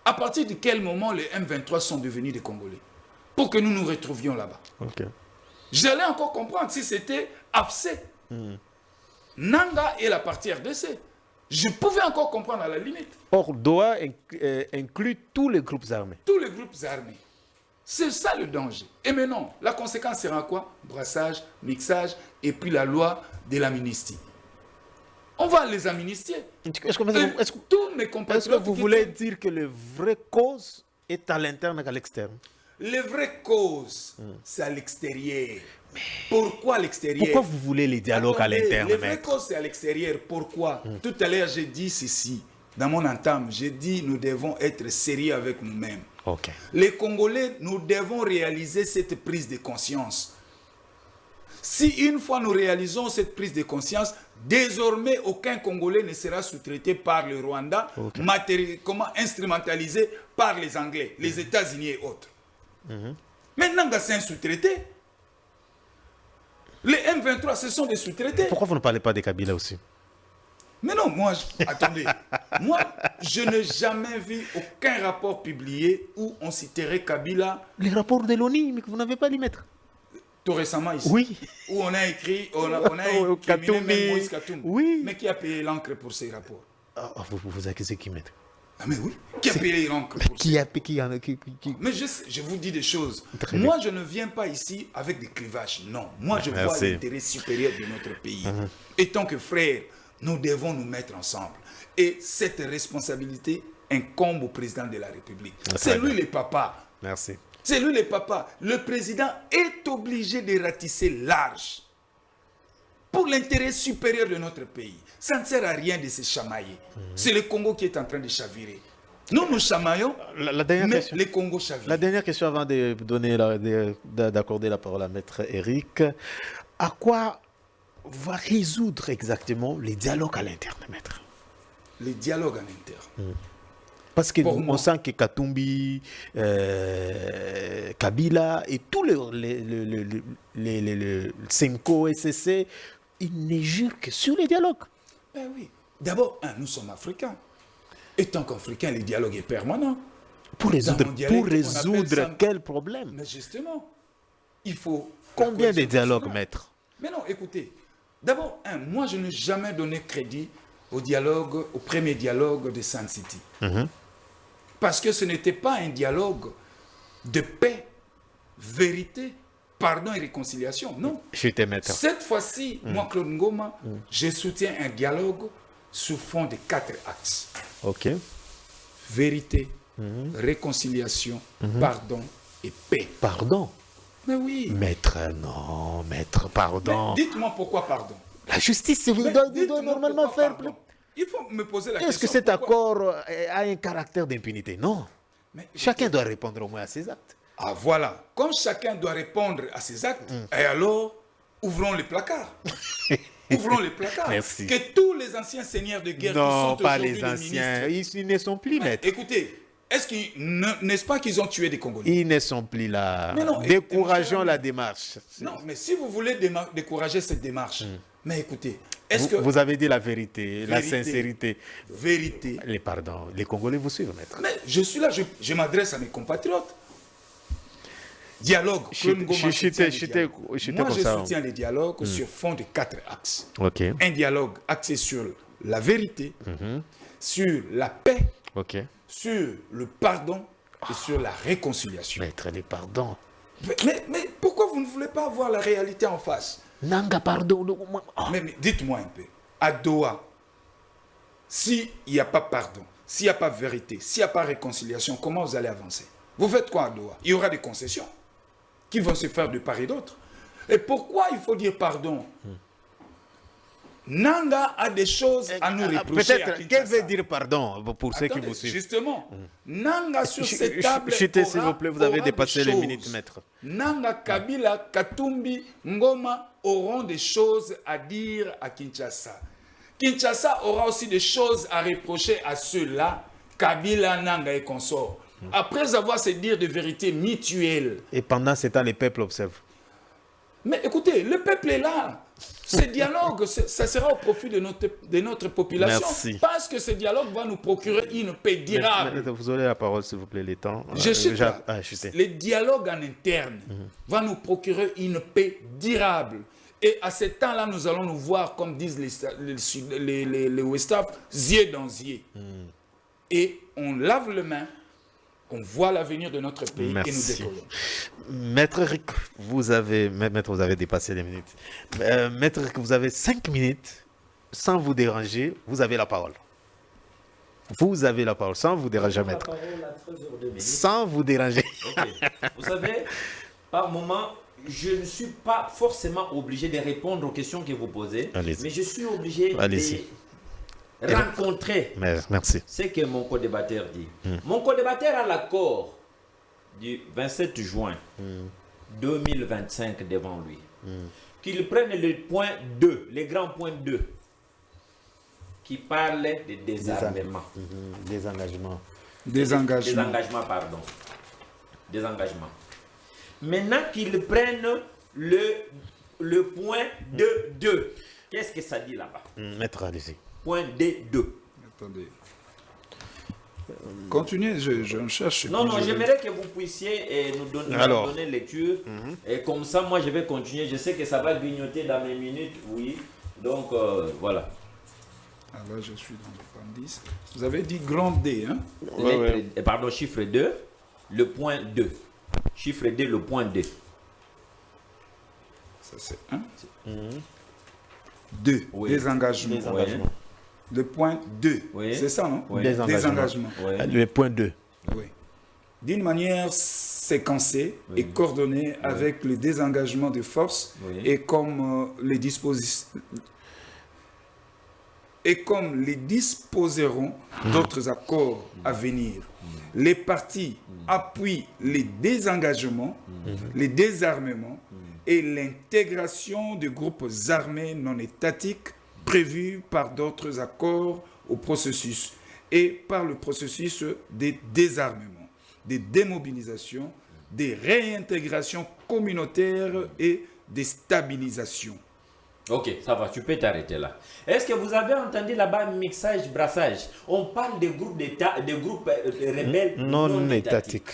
[SPEAKER 3] À partir de quel moment les M23 sont devenus des Congolais? Pour que nous nous retrouvions là-bas. J'allais encore comprendre si c'était AFC, Nanga et la partie RDC. Je pouvais encore comprendre à la limite.
[SPEAKER 1] Or, Doha inclut tous les groupes armés.
[SPEAKER 3] Tous les groupes armés. C'est ça le danger. Et maintenant, la conséquence sera quoi? Brassage, mixage et puis la loi de l'amnistie. On va les amnistier.
[SPEAKER 1] Est-ce que vous voulez dire que la vraie cause est à l'interne qu'à l'externe?
[SPEAKER 3] Les vraies causes, c'est à l'extérieur. Pourquoi à l'extérieur?
[SPEAKER 1] Pourquoi vous voulez les dialogues à l'interne?
[SPEAKER 3] Les vraies causes, c'est à l'extérieur. Pourquoi? Tout à l'heure, j'ai dit ceci. Dans mon entame, j'ai dit nous devons être sérieux avec nous-mêmes. Les Congolais, nous devons réaliser cette prise de conscience. Si une fois nous réalisons cette prise de conscience, désormais aucun Congolais ne sera sous-traité par le Rwanda, instrumentalisé par les Anglais, les États-Unis et autres. Maintenant, c'est un sous-traité. Les M23, ce sont des sous-traités.
[SPEAKER 1] Pourquoi vous ne parlez pas des Kabila aussi?
[SPEAKER 3] Mais non, attendez. Moi, je n'ai jamais vu aucun rapport publié où on citerait Kabila.
[SPEAKER 1] Les rapports de l'ONU, mais que vous n'avez pas les mettre.
[SPEAKER 3] Tout récemment ici.
[SPEAKER 1] Oui.
[SPEAKER 3] Où on a écrit, on a incriminé même Moïse Katumbi.
[SPEAKER 1] Oui.
[SPEAKER 3] Mais qui a payé l'encre pour ces rapports?
[SPEAKER 1] Vous accusez qui, maître?
[SPEAKER 3] Ah mais oui. Qui a payé l'encre pour
[SPEAKER 1] qui
[SPEAKER 3] Mais je vous dis des choses. Moi, je ne viens pas ici avec des clivages. Non. Moi, je vois l'intérêt supérieur de notre pays. Et tant que frères, nous devons nous mettre ensemble. Et cette responsabilité incombe au président de la République. C'est lui le papa.
[SPEAKER 1] Merci.
[SPEAKER 3] C'est lui le papa. Le président est obligé de ratisser large pour l'intérêt supérieur de notre pays. Ça ne sert à rien de se chamailler. C'est le Congo qui est en train de chavirer. Nous, nous chamaillons, mais le Congo chavire.
[SPEAKER 1] La dernière question avant d'accorder la parole à Maître Eric. À quoi va résoudre exactement les dialogues à l'interne, maître?
[SPEAKER 3] Les dialogues à l'interne.
[SPEAKER 1] Parce qu'on
[SPEAKER 3] moi,
[SPEAKER 1] sent que Katumbi, Kabila et tous les Senko, SSC, ils ne jurent que sur les dialogues.
[SPEAKER 3] Ben oui. D'abord, nous sommes africains. Et tant qu'Africains, le dialogue est permanent.
[SPEAKER 1] Pour résoudre,
[SPEAKER 3] Dans mon dialecte, on appelle ça-
[SPEAKER 1] quel problème?
[SPEAKER 3] Mais justement, il faut...
[SPEAKER 1] Combien de
[SPEAKER 3] la cohésion
[SPEAKER 1] dialogues,
[SPEAKER 3] nationale.
[SPEAKER 1] maître?
[SPEAKER 3] Mais non, écoutez. D'abord, moi, je n'ai jamais donné crédit au dialogue, au premier dialogue de Sun City. Parce que ce n'était pas un dialogue de paix, vérité, pardon et réconciliation. Non.
[SPEAKER 1] Je t'ai maître.
[SPEAKER 3] Cette fois-ci, moi, Claude Ngoma, je soutiens un dialogue sous fond de 4 axes.
[SPEAKER 1] Ok.
[SPEAKER 3] Vérité, réconciliation, pardon et paix.
[SPEAKER 1] Pardon.
[SPEAKER 3] Mais oui.
[SPEAKER 1] Maître, non, maître, pardon.
[SPEAKER 3] Mais dites-moi pourquoi pardon.
[SPEAKER 1] La justice
[SPEAKER 3] Mais
[SPEAKER 1] doit
[SPEAKER 3] dites-moi
[SPEAKER 1] normalement
[SPEAKER 3] pourquoi
[SPEAKER 1] faire...
[SPEAKER 3] pardon. Il faut me poser la question.
[SPEAKER 1] Est-ce que cet
[SPEAKER 3] pourquoi-
[SPEAKER 1] accord a un caractère d'impunité? Non.
[SPEAKER 3] Mais
[SPEAKER 1] Chacun doit répondre au moins à ses actes.
[SPEAKER 3] Ah voilà, comme chacun doit répondre à ses actes, et alors, ouvrons les placards. Ouvrons les placards.
[SPEAKER 1] Merci.
[SPEAKER 3] Que tous les anciens seigneurs de guerre qui
[SPEAKER 1] Non,
[SPEAKER 3] sont
[SPEAKER 1] pas
[SPEAKER 3] aujourd'hui
[SPEAKER 1] les
[SPEAKER 3] les
[SPEAKER 1] anciens.
[SPEAKER 3] ministres-
[SPEAKER 1] Ils ne sont plus,
[SPEAKER 3] Mais
[SPEAKER 1] maître.
[SPEAKER 3] écoutez, n'est-ce pas qu'ils ont tué des Congolais?
[SPEAKER 1] Ils ne sont plus là.
[SPEAKER 3] Mais non,
[SPEAKER 1] Décourageons la démarche.
[SPEAKER 3] Non, mais si vous voulez décourager cette démarche, mais écoutez, est-ce que...
[SPEAKER 1] Vous avez dit la vérité, la
[SPEAKER 3] Vérité.
[SPEAKER 1] sincérité.
[SPEAKER 3] Vérité.
[SPEAKER 1] Les pardons, les Congolais vous suivent, maître.
[SPEAKER 3] Mais je suis là, je m'adresse à mes compatriotes. Dialogue. Claude Ngoma soutient les dialogues. Moi, je soutiens les dialogues sur fond de 4 axes.
[SPEAKER 1] Ok,
[SPEAKER 3] Un dialogue axé sur la vérité, sur la paix,
[SPEAKER 1] ok.
[SPEAKER 3] sur le pardon et sur la réconciliation.
[SPEAKER 1] Maître, les pardons.
[SPEAKER 3] Mais pourquoi vous ne voulez pas voir la réalité en face?
[SPEAKER 1] Nanga, pardon.
[SPEAKER 3] Mais dites-moi un peu, à Doha, s'il n'y a pas pardon, s'il n'y a pas vérité, s'il n'y a pas réconciliation, comment vous allez avancer? Vous faites quoi à Doha? Il y aura des concessions qui vont se faire de part et d'autre. Et pourquoi il faut dire pardon? Nanga a des choses à nous reprocher. à
[SPEAKER 1] Peut-être,
[SPEAKER 3] Kinshasa.
[SPEAKER 1] qu'elle veut dire pardon pour ceux qui
[SPEAKER 3] Attendez,
[SPEAKER 1] vous suivent?
[SPEAKER 3] justement, Nanga sur cette table.
[SPEAKER 1] Chutez, s'il
[SPEAKER 3] aura-
[SPEAKER 1] vous plaît, vous avez
[SPEAKER 3] aura
[SPEAKER 1] dépassé
[SPEAKER 3] des
[SPEAKER 1] les
[SPEAKER 3] choses.
[SPEAKER 1] minutes, maître.
[SPEAKER 3] Nanga, Kabila, Katumbi, Ngoma auront des choses à dire à Kinshasa. Kinshasa aura aussi des choses à reprocher à ceux-là, Kabila, Nanga et consorts. Après avoir se dire de vérités mutuelles.
[SPEAKER 1] Et pendant ce temps, les peuples observent.
[SPEAKER 3] Mais écoutez, le peuple est là. Ce dialogue, ça sera au profit de notre population.
[SPEAKER 1] Merci.
[SPEAKER 3] Parce que ce dialogue va nous procurer une paix durable.
[SPEAKER 1] Vous aurez la parole, s'il vous plaît, les temps.
[SPEAKER 3] Je sais pas.
[SPEAKER 1] Chutez.
[SPEAKER 3] Le dialogue en interne va nous procurer une paix durable. Et à ce temps-là, nous allons nous voir, comme disent les Westaf, yeux dans yeux. Et on lave les mains, on voit l'avenir de notre pays et nous
[SPEAKER 1] Merci.
[SPEAKER 3] décollons.
[SPEAKER 1] Maître Rick, vous avez dépassé les minutes. Maître Rick, vous avez 5 minutes. Sans vous déranger, vous avez la parole. Vous avez la parole, sans vous déranger, maître. Sans vous déranger.
[SPEAKER 2] Ok. Vous savez, par moment, je ne suis pas forcément obligé de répondre aux questions que vous posez,
[SPEAKER 1] Allez-y.
[SPEAKER 2] mais je suis obligé
[SPEAKER 1] Allez-y.
[SPEAKER 2] de rencontrer
[SPEAKER 1] Merci.
[SPEAKER 2] ce que mon co-débatteur dit. Mon co-débatteur a l'accord du 27 juin 2025 devant lui. Qu'il prenne le point 2, le grand point 2, qui parle de désarmement.
[SPEAKER 1] Des engagements.
[SPEAKER 3] Désengagement.
[SPEAKER 2] Pardon. Désengagement. Maintenant qu'il prenne le point 2. Qu'est-ce que ça dit là-bas?
[SPEAKER 1] Maître, allez-y.
[SPEAKER 2] Point D2.
[SPEAKER 3] Attendez. Continuez, je cherche.
[SPEAKER 2] Non, j'aimerais que vous puissiez nous donner lecture. Et comme ça, moi, je vais continuer. Je sais que ça va grignoter dans mes minutes, oui. Donc, voilà.
[SPEAKER 3] Ah là, je suis dans l'appendice. Vous avez dit grand D, hein?
[SPEAKER 2] Pardon, chiffre 2, le point 2. Chiffre 2, le point 2.
[SPEAKER 3] Ça, c'est 1. 2.
[SPEAKER 2] Oui.
[SPEAKER 3] Désengagement.
[SPEAKER 1] Désengagement.
[SPEAKER 3] Le point 2.
[SPEAKER 2] Oui.
[SPEAKER 3] C'est ça, non?
[SPEAKER 2] Oui.
[SPEAKER 3] Désengagement.
[SPEAKER 2] Ouais.
[SPEAKER 1] Le point 2.
[SPEAKER 3] Oui. D'une manière séquencée et coordonnée avec le désengagement de force et comme les disposeront d'autres accords à venir. Les partis appuient les désengagements, les désarmements et l'intégration de groupes armés non étatiques prévus par d'autres accords au processus et par le processus de désarmement, de démobilisation, de réintégration communautaire et de stabilisation.
[SPEAKER 2] Ok, ça va, tu peux t'arrêter là. Est-ce que vous avez entendu là-bas mixage, brassage? On parle des groupes d'État, des groupes rebelles
[SPEAKER 1] non étatiques.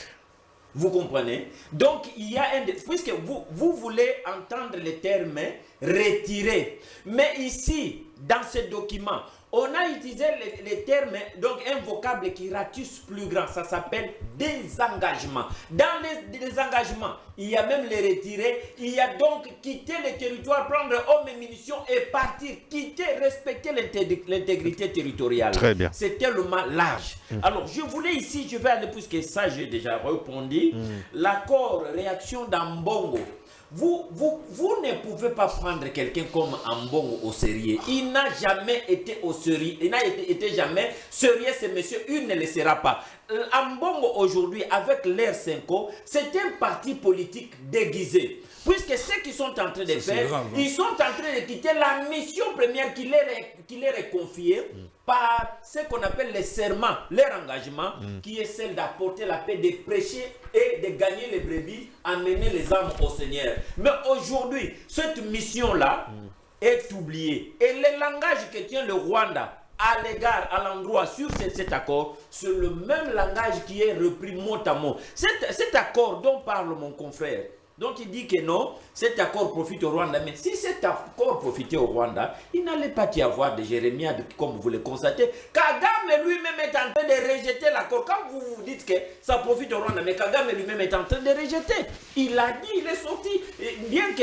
[SPEAKER 2] Vous comprenez? Donc, il y a puisque vous voulez entendre les termes retirés. Mais ici, dans ce document, on a utilisé les termes, donc un vocable qui ratisse plus grand, ça s'appelle désengagement. Dans les désengagements, il y a même les retirés, il y a donc quitter le territoire, prendre hommes et munitions et partir, quitter, respecter l'intégrité territoriale.
[SPEAKER 1] Très bien.
[SPEAKER 2] C'est tellement large. Alors, je voulais ici, je vais aller, puisque ça j'ai déjà répondu, l'accord réaction d'Ambongo. Vous ne pouvez pas prendre quelqu'un comme Ambongo au sérieux. Il n'a jamais été au sérieux. Il n'a été jamais sérieux, ce monsieur. Il ne le sera pas. Ambongo aujourd'hui, avec l'Air 5O, c'est un parti politique déguisé. Puisque ce qu'ils sont en train de faire,
[SPEAKER 3] grave, hein.
[SPEAKER 2] ils sont en train de quitter la mission première qui leur est confiée par ce qu'on appelle les serments, leur engagement, qui est celle d'apporter la paix, de prêcher et de gagner les brebis, amener les âmes au Seigneur. Mais aujourd'hui, cette mission-là est oubliée. Et le langage que tient le Rwanda à l'égard, à l'endroit, sur cet accord, c'est le même langage qui est repris mot à mot. Cet accord dont parle mon confrère, donc il dit que non, cet accord profite au Rwanda. Mais si cet accord profitait au Rwanda, il n'allait pas y avoir de jérémiades, comme vous le constatez. Kagame lui-même est en train de rejeter l'accord. Quand vous vous dites que ça profite au Rwanda, mais Kagame lui-même est en train de rejeter. Il a dit, il est sorti. Et bien que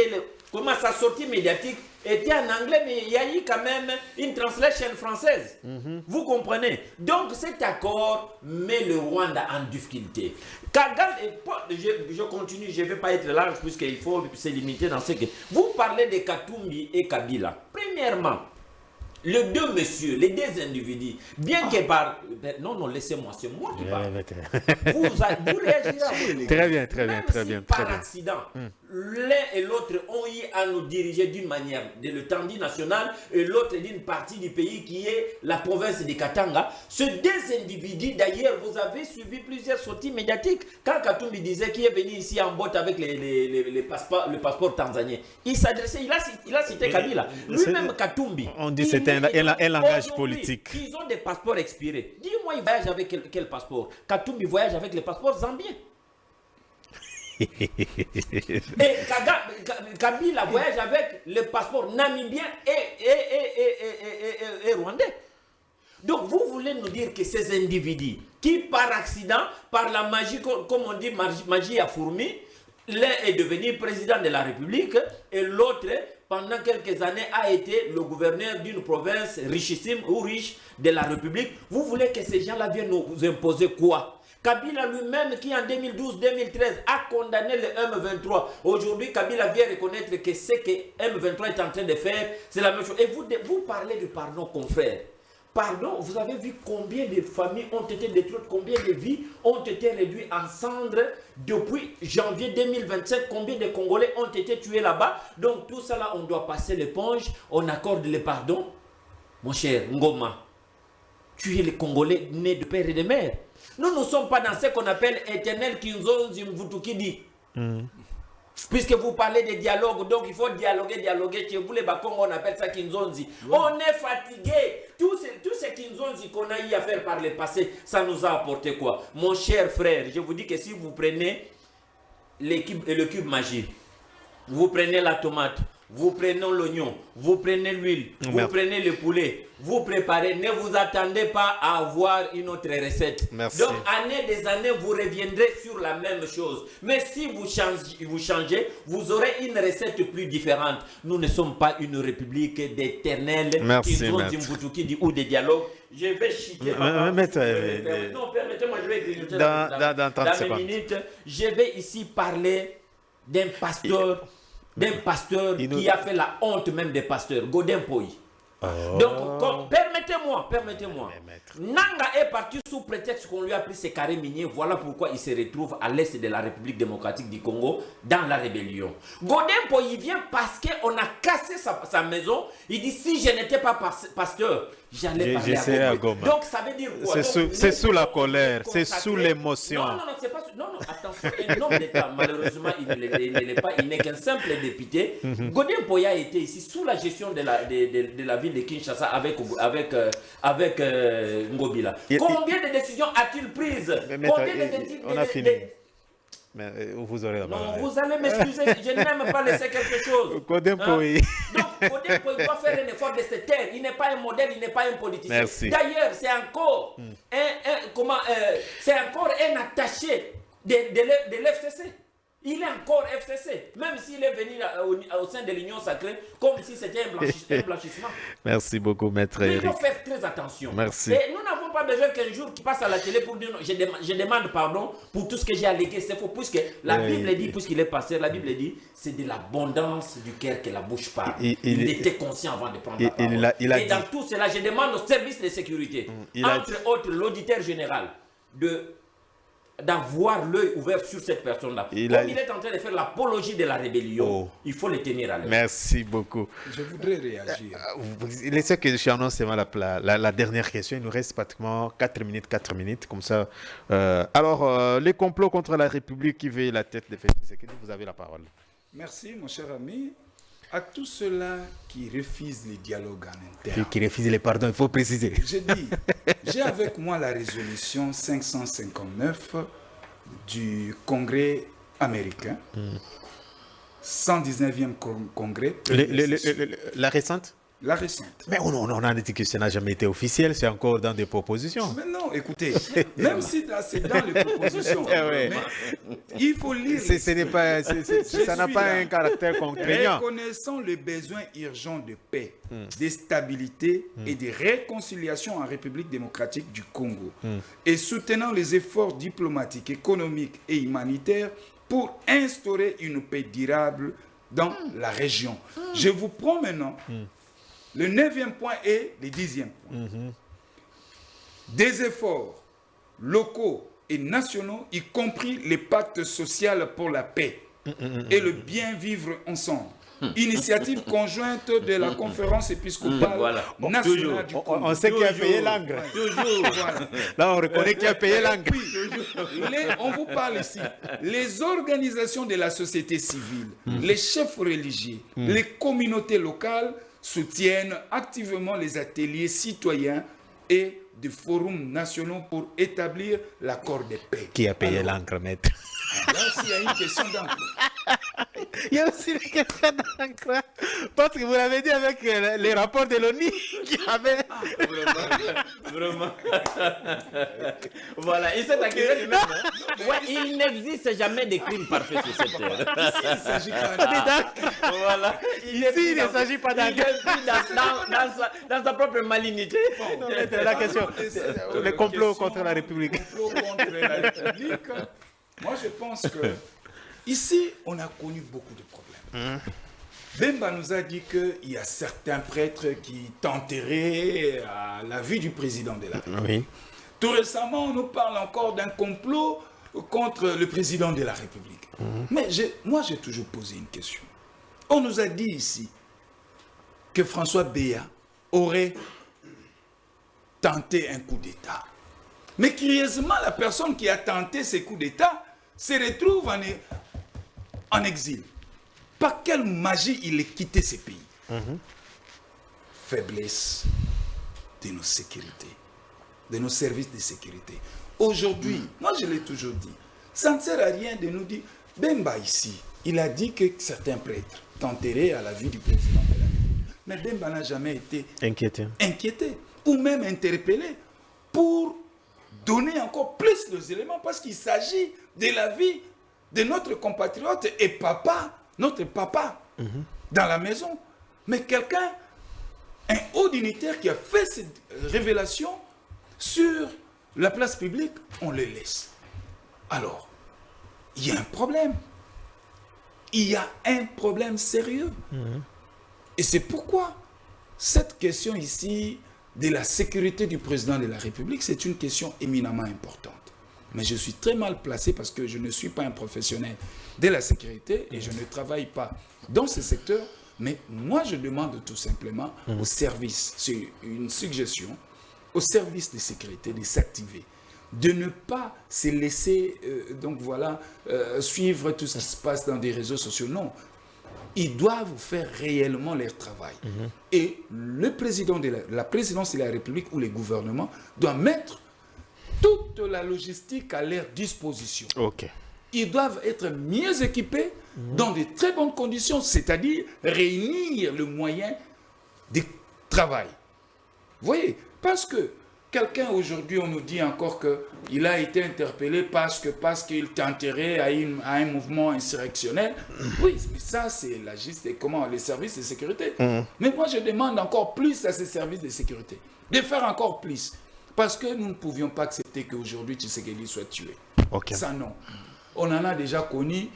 [SPEAKER 2] comment sa sortie médiatique était en anglais, mais il y a eu quand même une translation française. Vous comprenez? Donc cet accord met le Rwanda en difficulté. Kagame, je continue, je ne vais pas être large puisqu'il faut se limiter dans ce que... Vous parlez de Katumbi et Kabila. Premièrement, les deux messieurs, les deux individus, bien que par... Non, laissez-moi, c'est moi qui parle. Vous réagirez.
[SPEAKER 1] Très bien, très bien,
[SPEAKER 2] Même
[SPEAKER 1] très
[SPEAKER 2] si
[SPEAKER 1] bien.
[SPEAKER 2] par accident, l'un et l'autre ont eu à nous diriger d'une manière de l'étendue nationale et l'autre d'une partie du pays qui est la province de Katanga. Ces deux individus, d'ailleurs, vous avez suivi plusieurs sorties médiatiques. Quand Katumbi disait qu'il est venu ici en botte avec le passeport tanzanien, il s'adressait, il a cité Kabila. Lui-même Katumbi.
[SPEAKER 1] On dit que c'était un langage politique.
[SPEAKER 2] Ils ont des passeports expirés. Dis-moi, il voyage avec quel passeport? Katumbi voyage avec le passeport zambien. Et Kabila voyage avec le passeport namibien et rwandais. Donc vous voulez nous dire que ces individus qui par accident, par la magie, comme on dit, magie à fourmi, l'un est devenu président de la République et l'autre, pendant quelques années, a été le gouverneur d'une province richissime ou riche de la République. Vous voulez que ces gens-là viennent nous imposer quoi? Kabila lui-même qui en 2012-2013 a condamné le M23. Aujourd'hui, Kabila vient reconnaître que ce que M23 est en train de faire, c'est la même chose. Et vous parlez de pardon, confrère. Pardon, vous avez vu combien de familles ont été détruites, combien de vies ont été réduites en cendres depuis janvier 2025, combien de Congolais ont été tués là-bas. Donc tout ça là, on doit passer l'éponge, on accorde le pardon. Mon cher Ngoma, tu es le Congolais né de père et de mère. Nous ne sommes pas dans ce qu'on appelle éternel Kinzonzi Mvutukidi. Puisque vous parlez de dialogue, donc il faut dialoguer. Chez vous, les Bakong, on appelle ça Kinzonzi. On est fatigué. Tout ce Kinzonzi qu'on a eu à faire par le passé, ça nous a apporté quoi? Mon cher frère, je vous dis que si vous prenez le cube magique, vous prenez la tomate, vous prenez l'oignon, vous prenez l'huile, vous prenez le poulet, vous préparez, ne vous attendez pas à avoir une autre recette.
[SPEAKER 1] Merci.
[SPEAKER 2] Donc, année des années, vous reviendrez sur la même chose. Mais si vous changez, vous aurez une recette plus différente. Nous ne sommes pas une république d'éternel ou des dialogues. Je vais chiquer. Non, permettez-moi, je vais grignoter dans mes minutes. Je vais ici parler d'un pasteur. D'un pasteur qui a fait la honte même des pasteurs, Godin Poy. Donc, permettez Permettez-moi. Nanga est parti sous prétexte qu'on lui a pris ses carrés miniers. Voilà pourquoi il se retrouve à l'est de la République démocratique du Congo dans la rébellion. Godempo, il vient parce qu'on a cassé sa maison. Il dit, si je n'étais pas pasteur, j'allais parler à Goma. Donc ça veut dire quoi?
[SPEAKER 1] C'est sous la colère, c'est sous l'émotion.
[SPEAKER 2] Non, c'est pas sous... Non, attention, un homme d'État, malheureusement, il n'est qu'un simple député. Godempo a été ici sous la gestion de la ville de Kinshasa avec Ngobila. Combien de décisions a-t-il prises?
[SPEAKER 1] On a fini. Mais vous aurez la parole.
[SPEAKER 2] Non, vous allez m'excuser, je n'aime pas laisser quelque chose.
[SPEAKER 1] Godempo, oui.
[SPEAKER 2] Donc, Godempo, il doit faire un effort de se taire. Il n'est pas un modèle, il n'est pas un politicien.
[SPEAKER 1] Merci.
[SPEAKER 2] D'ailleurs, c'est encore, un attaché de l'FCC. Il est encore FCC, même s'il est venu au sein de l'Union sacrée, comme si c'était un blanchissement.
[SPEAKER 1] Merci beaucoup, maître Eric.
[SPEAKER 2] Il faut faire très attention.
[SPEAKER 1] Merci.
[SPEAKER 2] Et nous n'avons pas besoin qu'un jour qui passe à la télé pour dire je demande pardon pour tout ce que j'ai allégué. C'est faux, puisque la Bible dit, puisqu'il est passé, la Bible dit, c'est de l'abondance du cœur que la bouche parle. Il était conscient avant de prendre la parole. Et dans tout cela, je demande au service de sécurité, entre autres l'auditeur général, d'avoir l'œil ouvert sur cette personne-là. Comme il est en train de faire l'apologie de la rébellion, il faut le tenir à l'œil.
[SPEAKER 1] Merci beaucoup.
[SPEAKER 3] Je voudrais réagir.
[SPEAKER 1] Laissez que j'annonce seulement la dernière question. Il nous reste pratiquement 4 minutes, comme ça. Alors, les complots contre la République qui veillent la tête des faits, vous avez la parole.
[SPEAKER 3] Merci, mon cher ami. À tous ceux-là qui refusent les dialogues en interne.
[SPEAKER 1] Qui refusent les pardons, il faut préciser.
[SPEAKER 3] J'ai avec moi la résolution 559 du Congrès américain, 119e congrès.
[SPEAKER 1] La récente?
[SPEAKER 3] La récente.
[SPEAKER 1] Mais on a dit que ça n'a jamais été officiel, c'est encore dans des propositions.
[SPEAKER 3] Mais non, écoutez, même si c'est dans les propositions, mais il faut lire.
[SPEAKER 1] Ça n'a pas un caractère contraignant.
[SPEAKER 3] Reconnaissant le besoin urgent de paix, de stabilité et de réconciliation en République démocratique du Congo et soutenant les efforts diplomatiques, économiques et humanitaires pour instaurer une paix durable dans la région. Je vous prends maintenant le 9e point et le 10e point. Des efforts locaux et nationaux, y compris les pactes sociaux pour la paix et le bien vivre ensemble. Initiative conjointe de la conférence épiscopale nationale du Congo.
[SPEAKER 1] On sait qui a payé l'engrais. Là, on reconnaît qui a payé l'engrais.
[SPEAKER 3] On vous parle ici. Les organisations de la société civile, les chefs religieux, les communautés locales soutiennent activement les ateliers citoyens et des forums nationaux pour établir l'accord de paix.
[SPEAKER 1] Qui a payé l'encre, maître?
[SPEAKER 3] Là aussi, il y a une question d'encre.
[SPEAKER 1] Il y a aussi une question d'encre. Parce que vous l'avez dit avec les rapports de l'ONU qui avaient...
[SPEAKER 2] Vraiment. Voilà, et c'est accusé même. Il n'existe jamais de crime parfait sur cette terre.
[SPEAKER 3] Ici, il s'agit pas
[SPEAKER 2] voilà.
[SPEAKER 1] Ici, il ne s'agit pas d'encre.
[SPEAKER 2] Dans sa propre malignité.
[SPEAKER 1] Non, la question, le complot contre la République.
[SPEAKER 3] Le complot contre la République. Moi, je pense que ici, on a connu beaucoup de problèmes. Bemba nous a dit qu'il y a certains prêtres qui tenteraient à la vie du président de la République.
[SPEAKER 1] Oui.
[SPEAKER 3] Tout récemment, on nous parle encore d'un complot contre le président de la République. Mais moi, j'ai toujours posé une question. On nous a dit ici que François Béa aurait tenté un coup d'État. Mais curieusement, la personne qui a tenté ce coup d'État se retrouve en exil. Par quelle magie il a quitté ce pays? Faiblesse de nos sécurités, de nos services de sécurité. Aujourd'hui, moi je l'ai toujours dit, ça ne sert à rien de nous dire, Bemba ici, il a dit que certains prêtres tenteraient à la vie du président de la République. Mais Bemba n'a jamais été inquiété ou même interpellé pour donner encore plus d'éléments parce qu'il s'agit de la vie de notre compatriote et papa, notre papa, dans la maison. Mais quelqu'un, un haut dignitaire qui a fait cette révélation sur la place publique, on le laisse. Alors, il y a un problème. Il y a un problème sérieux. Et c'est pourquoi cette question ici de la sécurité du président de la République, c'est une question éminemment importante. Mais je suis très mal placé parce que je ne suis pas un professionnel de la sécurité et je ne travaille pas dans ce secteur. Mais moi, je demande tout simplement au service, c'est une suggestion, au service de sécurité de s'activer, de ne pas se laisser suivre tout ce qui se passe dans des réseaux sociaux. Non, ils doivent faire réellement leur travail. Et le président de la présidence de la République ou les gouvernements doivent mettre toute la logistique à leur disposition. Ils doivent être mieux équipés dans de très bonnes conditions, c'est-à-dire réunir le moyen de travail. Vous voyez, parce que quelqu'un aujourd'hui, on nous dit encore qu'il a été interpellé parce qu'il tenterait à un mouvement insurrectionnel. Oui, mais ça, c'est les services de sécurité. Mais moi, je demande encore plus à ces services de sécurité de faire encore plus. Parce que nous ne pouvions pas accepter qu'aujourd'hui Tshisekedi soit tué. Ça, non. On en a déjà connu.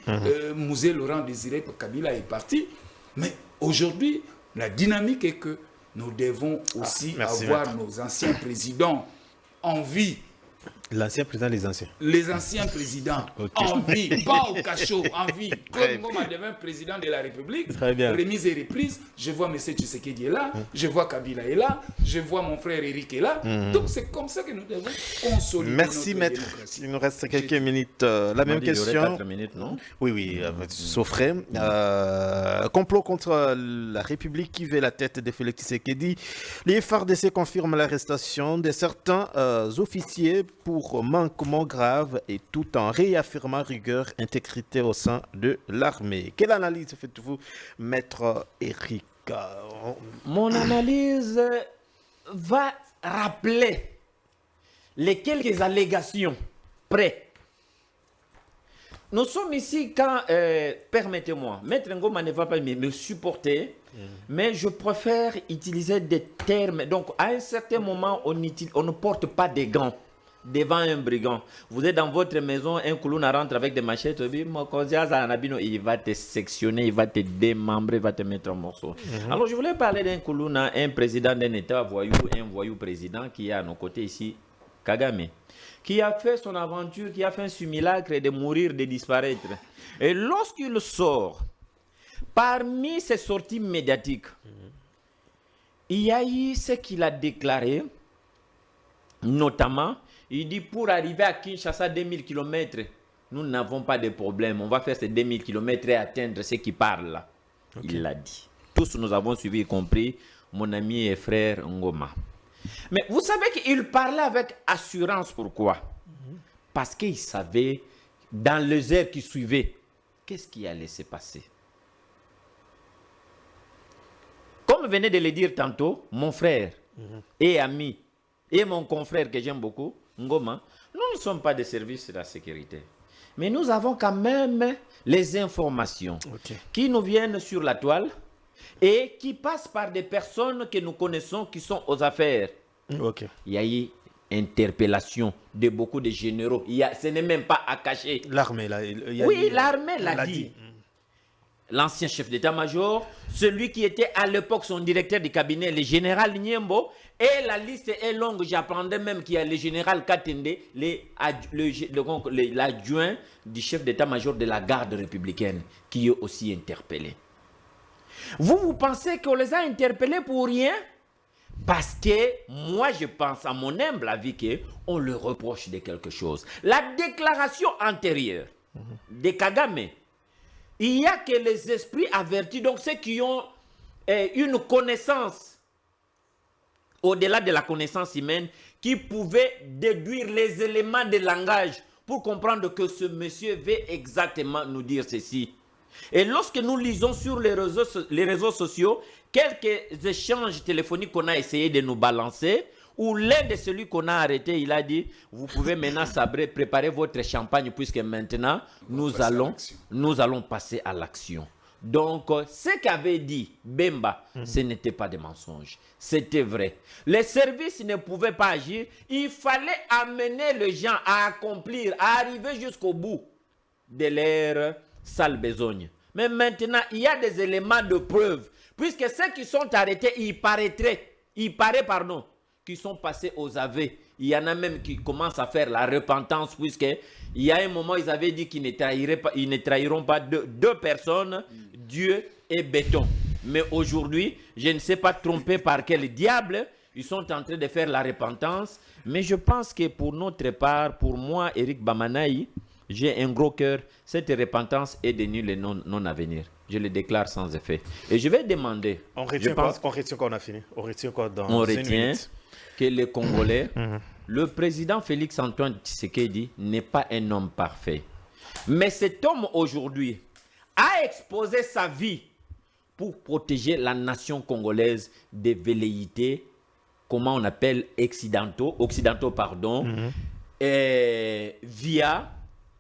[SPEAKER 3] Mouzé Laurent Désiré Kabila est parti. Mais aujourd'hui, la dynamique est que nous devons aussi avoir nos anciens présidents en vie.
[SPEAKER 1] L'ancien président, les anciens.
[SPEAKER 3] Les anciens présidents en vie, pas au cachot, en vie. Claude Ngoma devient président de la République.
[SPEAKER 1] Très bien.
[SPEAKER 3] Remise et reprise. Je vois M. Tshisekedi est là, je vois Kabila est là, je vois mon frère Eric est là. Donc c'est comme ça que nous devons consolider
[SPEAKER 1] Merci,
[SPEAKER 3] notre
[SPEAKER 1] maître.
[SPEAKER 3] démocratie.
[SPEAKER 1] Il nous reste quelques minutes. La même question.
[SPEAKER 2] 4 minutes, non?
[SPEAKER 1] Oui, Sofré. Complot contre la République qui veut la tête de Félix Tshisekedi. Les FARDC confirment l'arrestation de certains officiers pour manquement grave et tout en réaffirmant rigueur, intégrité au sein de l'armée. Quelle analyse faites-vous, maître Eric?
[SPEAKER 2] Mon analyse va rappeler les quelques allégations près. Nous sommes ici quand, permettez-moi, Maître Ngoma ne va pas me supporter, mais je préfère utiliser des termes. Donc, à un certain moment, on ne porte pas des gants devant un brigand. Vous êtes dans votre maison, un Koulouna rentre avec des machettes, il va te sectionner, il va te démembrer, il va te mettre en morceaux. Alors, je voulais parler d'un Koulouna, un président d'un État voyou, un voyou président qui est à nos côtés ici, Kagame, qui a fait son aventure, qui a fait un simulacre de mourir, de disparaître. Et lorsqu'il sort, parmi ses sorties médiatiques, il y a eu ce qu'il a déclaré, notamment, il dit pour arriver à Kinshasa 2000 km, nous n'avons pas de problème. On va faire ces 2000 km et atteindre ce qui parle là. Il l'a dit. Tous nous avons suivi, y compris mon ami et frère Ngoma. Mais vous savez qu'il parlait avec assurance. Pourquoi? Parce qu'il savait, dans les heures qui suivaient, qu'est-ce qui allait se passer. Comme venait de le dire tantôt, mon frère et ami, et mon confrère que j'aime beaucoup, Ngoma, nous ne sommes pas des services de la sécurité. Mais nous avons quand même les informations qui nous viennent sur la toile et qui passent par des personnes que nous connaissons qui sont aux affaires. Il y a eu interpellation de beaucoup de généraux. Ce n'est même pas à cacher.
[SPEAKER 1] L'armée, là.
[SPEAKER 2] Oui, l'armée l'a dit. L'ancien chef d'état-major, celui qui était à l'époque son directeur du cabinet, le général Niembo, et la liste est longue. J'apprendais même qu'il y a le général Katende, l'adjoint du chef d'état-major de la garde républicaine, qui est aussi interpellé. Vous pensez qu'on les a interpellés pour rien? Parce que moi, je pense, à mon humble avis, qu'on leur reproche de quelque chose. La déclaration antérieure de Kagame, il n'y a que les esprits avertis, donc ceux qui ont une connaissance au-delà de la connaissance humaine, qui pouvaient déduire les éléments de langage pour comprendre que ce monsieur veut exactement nous dire ceci. Et lorsque nous lisons sur les réseaux sociaux, quelques échanges téléphoniques qu'on a essayé de nous balancer, où l'un de celui qu'on a arrêté, il a dit, vous pouvez maintenant sabrer, préparer votre champagne, puisque maintenant, nous allons passer à l'action. Donc, ce qu'avait dit Bemba, ce n'était pas des mensonges. C'était vrai. Les services ne pouvaient pas agir. Il fallait amener les gens à accomplir, à arriver jusqu'au bout de leur sale besogne. Mais maintenant, il y a des éléments de preuve. Puisque ceux qui sont arrêtés, il paraît, qui sont passés aux aveux. Il y en a même qui commencent à faire la repentance, puisqu'il y a un moment, ils avaient dit qu'ils ne trahiront pas deux personnes, Dieu et béton. Mais aujourd'hui, je ne sais pas tromper par quel diable, ils sont en train de faire la repentance. Mais je pense que pour notre part, pour moi, Eric Bamanaï, j'ai un gros cœur. Cette repentance est de nul et non à venir. Je le déclare sans effet. Et je vais demander...
[SPEAKER 1] On retient quoi? On retient quoi? On a fini. On retient quoi dans
[SPEAKER 2] On
[SPEAKER 1] une
[SPEAKER 2] retient
[SPEAKER 1] minute?
[SPEAKER 2] Que les Congolais, le président Félix Antoine Tshisekedi n'est pas un homme parfait. Mais cet homme aujourd'hui a exposé sa vie pour protéger la nation congolaise des velléités, comment on appelle, occidentaux, via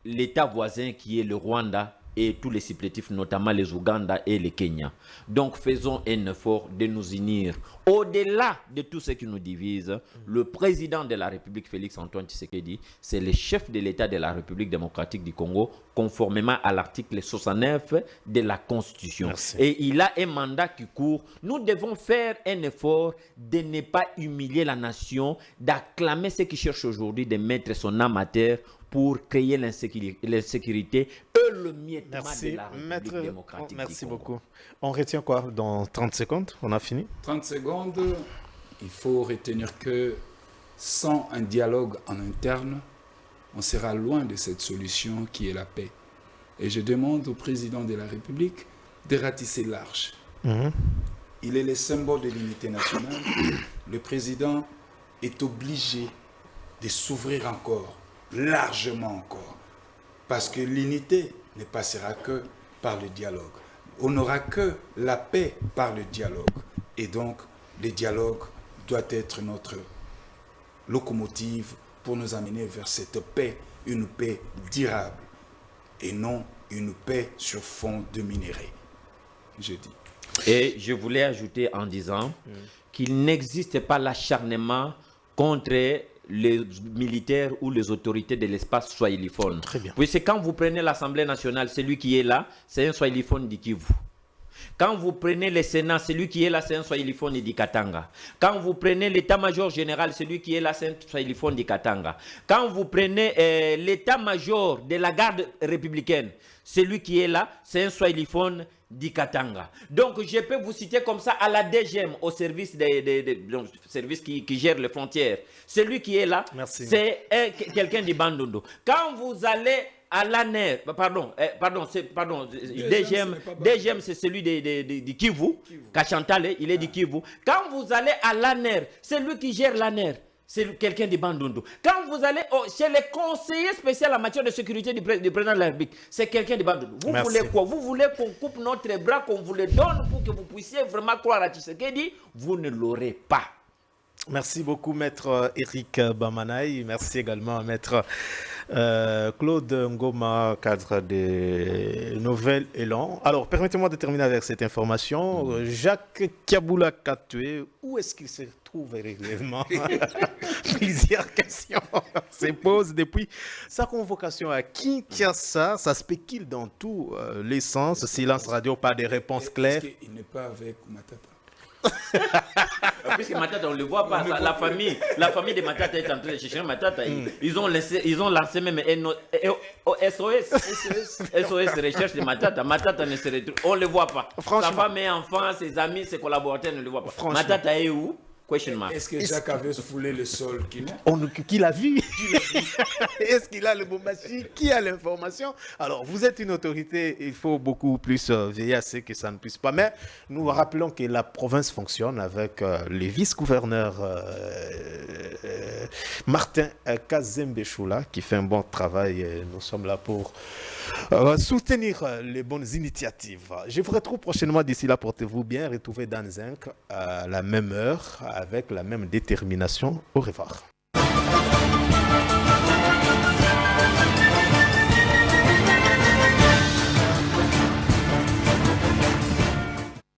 [SPEAKER 2] l'État voisin qui est le Rwanda et tous les supplétifs, notamment les Ouganda et les Kenya. Donc faisons un effort de nous unir. Au-delà de tout ce qui nous divise, le président de la République, Félix Antoine Tshisekedi, c'est le chef de l'État de la République démocratique du Congo, conformément à l'article 69 de la Constitution.
[SPEAKER 1] Merci.
[SPEAKER 2] Et il a un mandat qui court. Nous devons faire un effort de ne pas humilier la nation, d'acclamer ceux qui cherchent aujourd'hui de mettre son âme à terre pour créer l'insécurité et le miettement de la République démocratique.
[SPEAKER 1] Merci beaucoup. On retient quoi dans 30 secondes? On a fini?
[SPEAKER 3] 30 secondes, il faut retenir que sans un dialogue en interne, on sera loin de cette solution qui est la paix. Et je demande au président de la République de ratisser large. Il est le symbole de l'unité nationale. Le président est obligé de s'ouvrir encore, largement encore, parce que l'unité ne passera que par le dialogue. On n'aura que la paix par le dialogue. Et donc, le dialogue doit être notre locomotive pour nous amener vers cette paix, une paix durable, et non une paix sur fond de minerais. Je dis.
[SPEAKER 2] Et je voulais ajouter en disant qu'il n'existe pas l'acharnement contre les militaires ou les autorités de l'espace swahiliphone.
[SPEAKER 1] Très bien.
[SPEAKER 2] Oui, c'est quand vous prenez l'Assemblée nationale, celui qui est là, c'est un swahiliphone du Kivu. Quand vous prenez le Sénat, celui qui est là, c'est un swahiliphone du Katanga. Quand vous prenez l'état-major général, celui qui est là, c'est un swahiliphone du Katanga. Quand vous prenez l'état-major de la garde républicaine, celui qui est là, c'est un swahiliphone du Katanga. Donc, je peux vous citer comme ça à la DGM, au service, service qui gère les frontières. Celui qui est là, c'est quelqu'un du Bandundu. Quand vous allez à l'ANER, DGM, c'est celui de Kivu, Kachantale, il est du Kivu. Quand vous allez à l'ANER, c'est lui qui gère l'ANER. C'est quelqu'un de Bandundu. Quand vous allez chez les conseillers spéciaux en matière de sécurité du président de la République, c'est quelqu'un de Bandundu. Vous voulez quoi? Vous voulez qu'on coupe notre bras, qu'on vous le donne pour que vous puissiez vraiment croire à Tshisekedi? Vous ne l'aurez pas.
[SPEAKER 1] Merci beaucoup, Maître Eric Bamanaï. Merci également à Maître Claude Ngoma, cadre des Nouvelles Élan. Alors, permettez-moi de terminer avec cette information. Jacques Kiaboula Katoué, où est-ce qu'il se trouve réellement? Plusieurs questions se posent depuis sa convocation à Kinshasa. Ça spécule dans tous les sens. Silence radio, pas de réponse claire.
[SPEAKER 3] Est-ce qu'il n'est pas avec Matata?
[SPEAKER 2] Puisque Matata, on ne le voit pas. La famille de Matata est en train de chercher Matata. Ils ont lancé même SOS recherche de Matata. Matata ne se retrouve. On ne le voit pas. Sa femme et enfants, ses amis, ses collaborateurs ne le voient pas. Matata est où?
[SPEAKER 3] Est-ce que Jacques avait foulé le sol?
[SPEAKER 1] Qui l'a vu? Est-ce qu'il a le bombachi? Qui a l'information? Alors, vous êtes une autorité, il faut beaucoup plus veiller à ce que ça ne puisse pas. Mais nous rappelons que la province fonctionne avec le vice-gouverneur Martin Kazembe-Choula qui fait un bon travail. Et nous sommes là pour soutenir les bonnes initiatives. Je vous retrouve prochainement. D'ici là, portez-vous bien. Retrouvez Dan Zinc à la même heure, avec la même détermination. Au revoir.